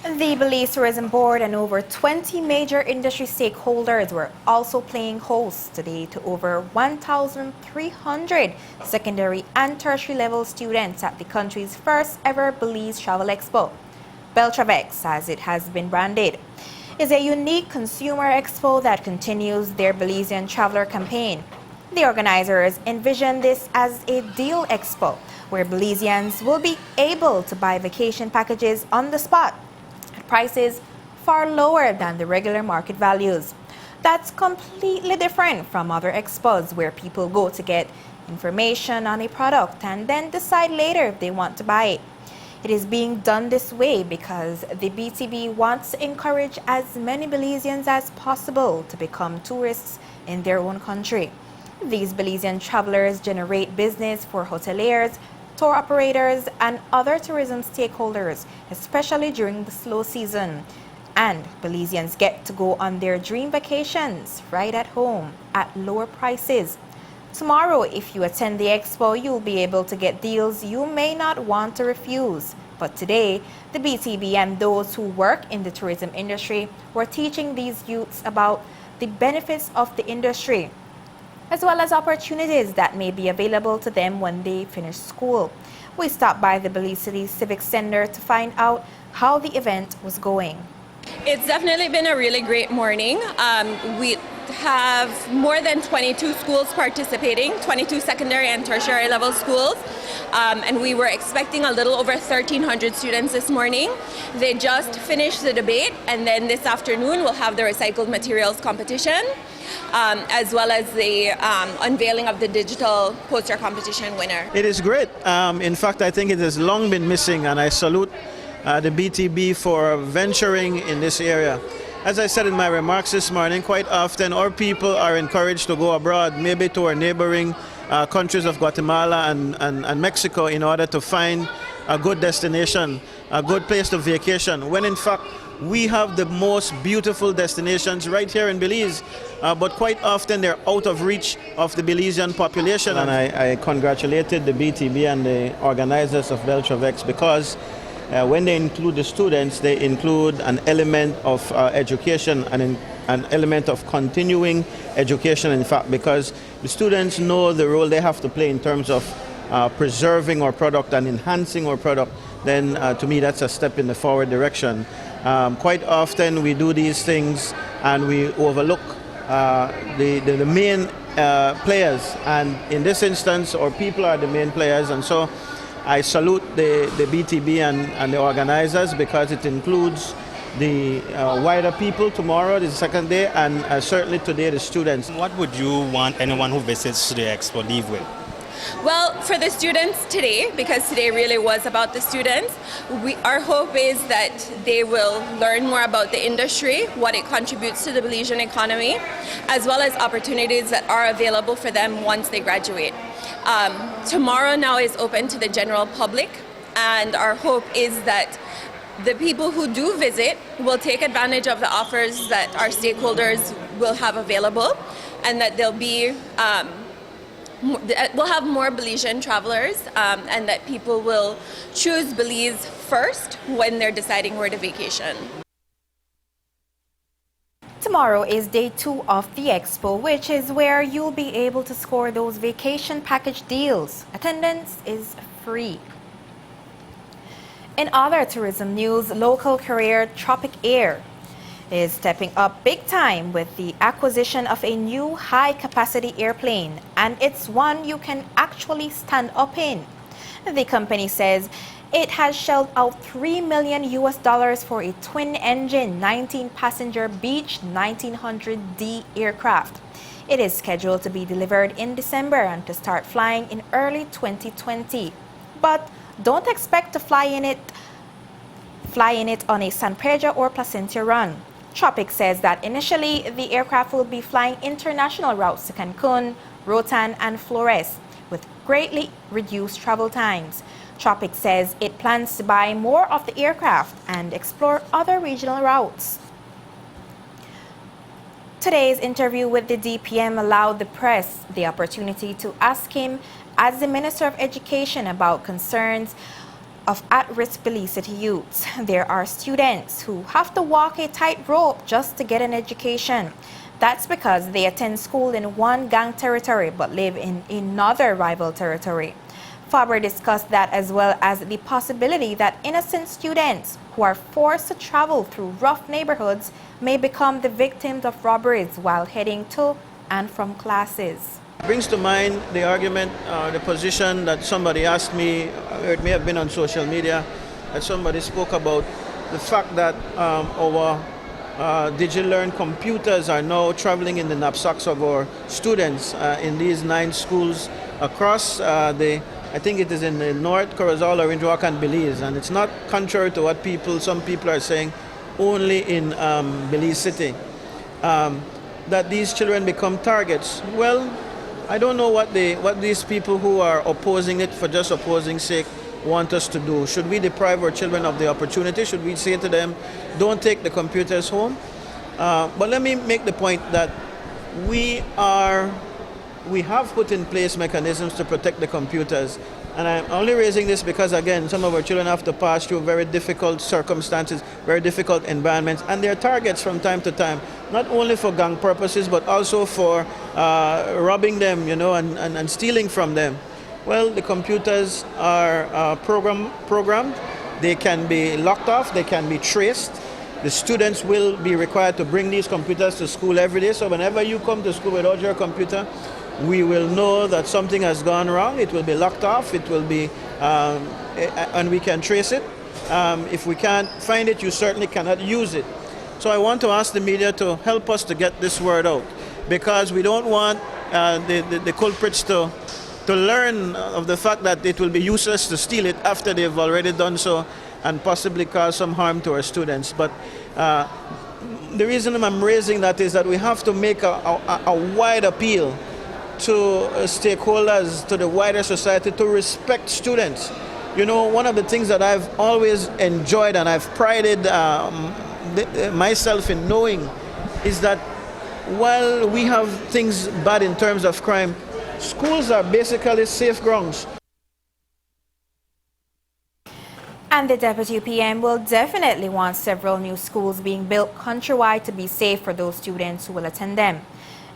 The Belize Tourism Board and over 20 major industry stakeholders were also playing host today to over 1,300 secondary and tertiary level students at the country's first ever Belize Travel Expo. Beltravex, as it has been branded, is a unique consumer expo that continues their Belizean Traveler campaign. The organizers envision this as a deal expo where Belizeans will be able to buy vacation packages on the spot at prices far lower than the regular market values. That's completely different from other expos where people go to get information on a product and then decide later if they want to buy it. It is being done this way because the BTB wants to encourage as many Belizeans as possible to become tourists in their own country. These Belizean travelers generate business for hoteliers, tour operators, and other tourism stakeholders, especially during the slow season. And Belizeans get to go on their dream vacations right at home at lower prices. Tomorrow, if you attend the expo, you'll be able to get deals you may not want to refuse. But today, the BTB and those who work in the tourism industry were teaching these youths about the benefits of the industry, as well as opportunities that may be available to them when they finish school. We stopped by the Belize City Civic Center to find out how the event was going. It's definitely been a really great morning. We have more than 22 schools participating, 22 secondary and tertiary level schools. And we were expecting a little over 1,300 students this morning. They just finished the debate, and then this afternoon we'll have the recycled materials competition, as well as the unveiling of the digital poster competition winner. It is great. In fact, I think it has long been missing, and I salute the BTB for venturing in this area. As I said in my remarks this morning, quite often our people are encouraged to go abroad, maybe to our neighboring countries of Guatemala and Mexico, in order to find a good destination, a good place to vacation, when in fact we have the most beautiful destinations right here in Belize, but quite often they're out of reach of the Belizean population. And I congratulated the BTB and the organizers of Beltravex because when they include the students, they include an element of education and an element of continuing education, in fact, because the students know the role they have to play in terms of preserving our product and enhancing our product. Then to me that's a step in the forward direction. Quite often we do these things and we overlook the main players, and in this instance our people are the main players, and so I salute the BTB and the organizers because it includes the wider people tomorrow, the second day, and certainly today the students. What would you want anyone who visits the expo leave with? Well, for the students today, because today really was about the students, our hope is that they will learn more about the industry, what it contributes to the Belizean economy, as well as opportunities that are available for them once they graduate. Tomorrow now is open to the general public, and our hope is that the people who do visit will take advantage of the offers that our stakeholders will have available, and that they'll be we'll have more Belizean travelers, and that people will choose Belize first when they're deciding where to vacation. Tomorrow is day 2 of the expo, which is where you'll be able to score those vacation package deals. Attendance is free. In other tourism news, local carrier Tropic Air is stepping up big time with the acquisition of a new high-capacity airplane, and it's one you can actually stand up in. The company says it has shelled out $3 million for a twin-engine 19-passenger Beech 1900D aircraft. It is scheduled to be delivered in December and to start flying in early 2020. But don't expect to fly in it on a San Pedro or Placentia run. Tropic says that initially the aircraft will be flying international routes to Cancun, Roatan, and Flores with greatly reduced travel times. Tropic says it plans to buy more of the aircraft and explore other regional routes. Today's interview with the DPM allowed the press the opportunity to ask him, as the Minister of Education, about concerns of at-risk Belize City youths. There are students who have to walk a tightrope just to get an education. That's because they attend school in one gang territory but live in another rival territory. Faber discussed that, as well as the possibility that innocent students who are forced to travel through rough neighborhoods may become the victims of robberies while heading to and from classes. Brings to mind the argument, the position that somebody asked me, or it may have been on social media, that somebody spoke about the fact that our DigiLearn computers are now traveling in the knapsacks of our students in these 9 schools across I think it is in the North, Corozal, Orange Walk, and Belize. And it's not contrary to what some people are saying, only in Belize City, that these children become targets. Well, I don't know what these people who are opposing it for just opposing sake want us to do. Should we deprive our children of the opportunity? Should we say to them, don't take the computers home? But let me make the point that we have put in place mechanisms to protect the computers. And I'm only raising this because, again, some of our children have to pass through very difficult circumstances, very difficult environments, and they're targets from time to time, not only for gang purposes, but also for robbing them, and stealing from them. Well, the computers are programmed. They can be locked off. They can be traced. The students will be required to bring these computers to school every day. So whenever you come to school without your computer, we will know that something has gone wrong. It will be locked off. It will be, and we can trace it. If we can't find it, you certainly cannot use it. So I want to ask the media to help us to get this word out, because we don't want the culprits to learn of the fact that it will be useless to steal it after they've already done so and possibly cause some harm to our students. But the reason I'm raising that is that we have to make a wide appeal to stakeholders, to the wider society, to respect students. You know, one of the things that I've always enjoyed and I've prided myself in knowing is that while we have things bad in terms of crime, schools are basically safe grounds. And the Deputy PM will definitely want several new schools being built countrywide to be safe for those students who will attend them.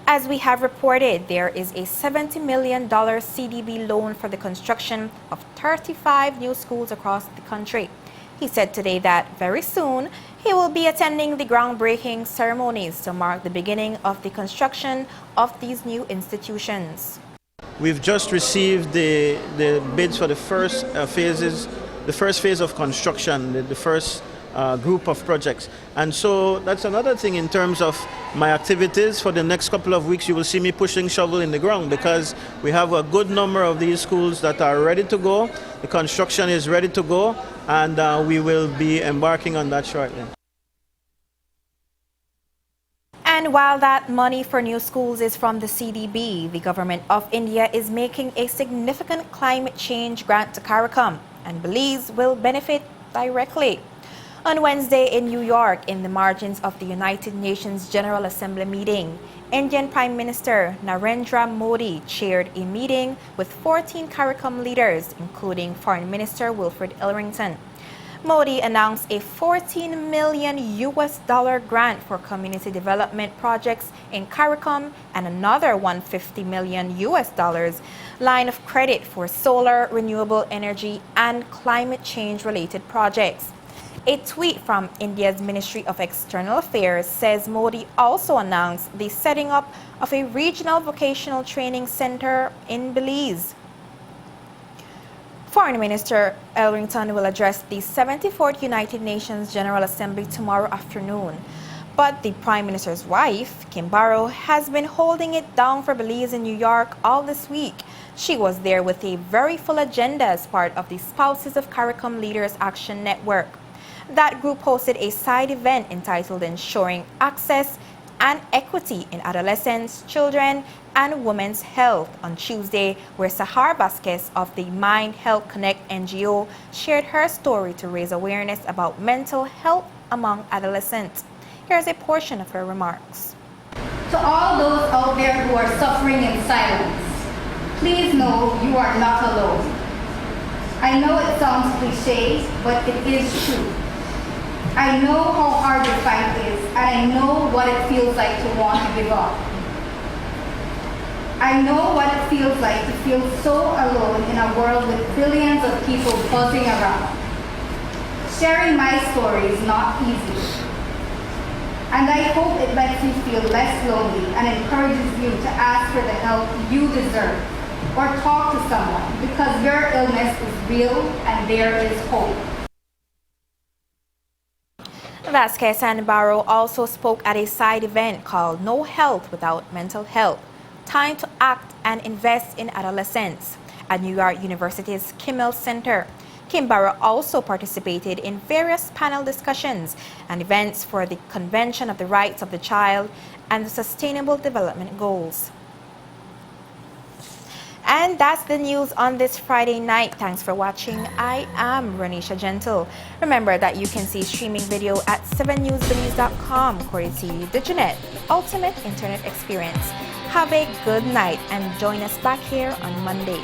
As we have reported, there is a $70 million CDB loan for the construction of 35 new schools across the country. He said today that very soon he will be attending the groundbreaking ceremonies to mark the beginning of the construction of these new institutions. We've just received the bids for the first phases, the first phase of construction, the first group of projects. And so that's another thing in terms of my activities. For the next couple of weeks, you will see me pushing shovel in the ground because we have a good number of these schools that are ready to go. The construction is ready to go, and we will be embarking on that shortly. And while that money for new schools is from the CDB, the government of India is making a significant climate change grant to CARICOM, and Belize will benefit directly. On Wednesday in New York, in the margins of the United Nations General Assembly meeting, Indian Prime Minister Narendra Modi chaired a meeting with 14 CARICOM leaders, including Foreign Minister Wilfred Elrington. Modi announced a $14 million grant for community development projects in CARICOM and another $150 million line of credit for solar, renewable energy, and climate change related projects. A tweet from India's Ministry of External Affairs says Modi also announced the setting up of a regional vocational training center in Belize. Foreign Minister Elrington will address the 74th United Nations General Assembly tomorrow afternoon. But the Prime Minister's wife, Kim Barrow, has been holding it down for Belize in New York all this week. She was there with a very full agenda as part of the Spouses of CARICOM Leaders Action Network. That group hosted a side event entitled Ensuring Access and Equity in Adolescents, Children, and Women's Health on Tuesday, where Sahar Vasquez of the Mind Health Connect NGO shared her story to raise awareness about mental health among adolescents. Here's a portion of her remarks. To all those out there who are suffering in silence, please know you are not alone. I know it sounds cliche, but it is true. I know how hard the fight is, and I know what it feels like to want to give up. I know what it feels like to feel so alone in a world with billions of people buzzing around. Sharing my story is not easy. And I hope it makes you feel less lonely and encourages you to ask for the help you deserve or talk to someone, because your illness is real and there is hope. Vasquez and Barrow also spoke at a side event called No Health Without Mental Health, Time to Act and Invest in Adolescents at New York University's Kimmel Center. Kim Barrow also participated in various panel discussions and events for the Convention of the Rights of the Child and the Sustainable Development Goals. And that's the news on this Friday night. Thanks for watching. I am Renisha Gentle. Remember that you can see streaming video at 7newsbelize.com, courtesy Diginet, ultimate internet experience. Have a good night and join us back here on Monday.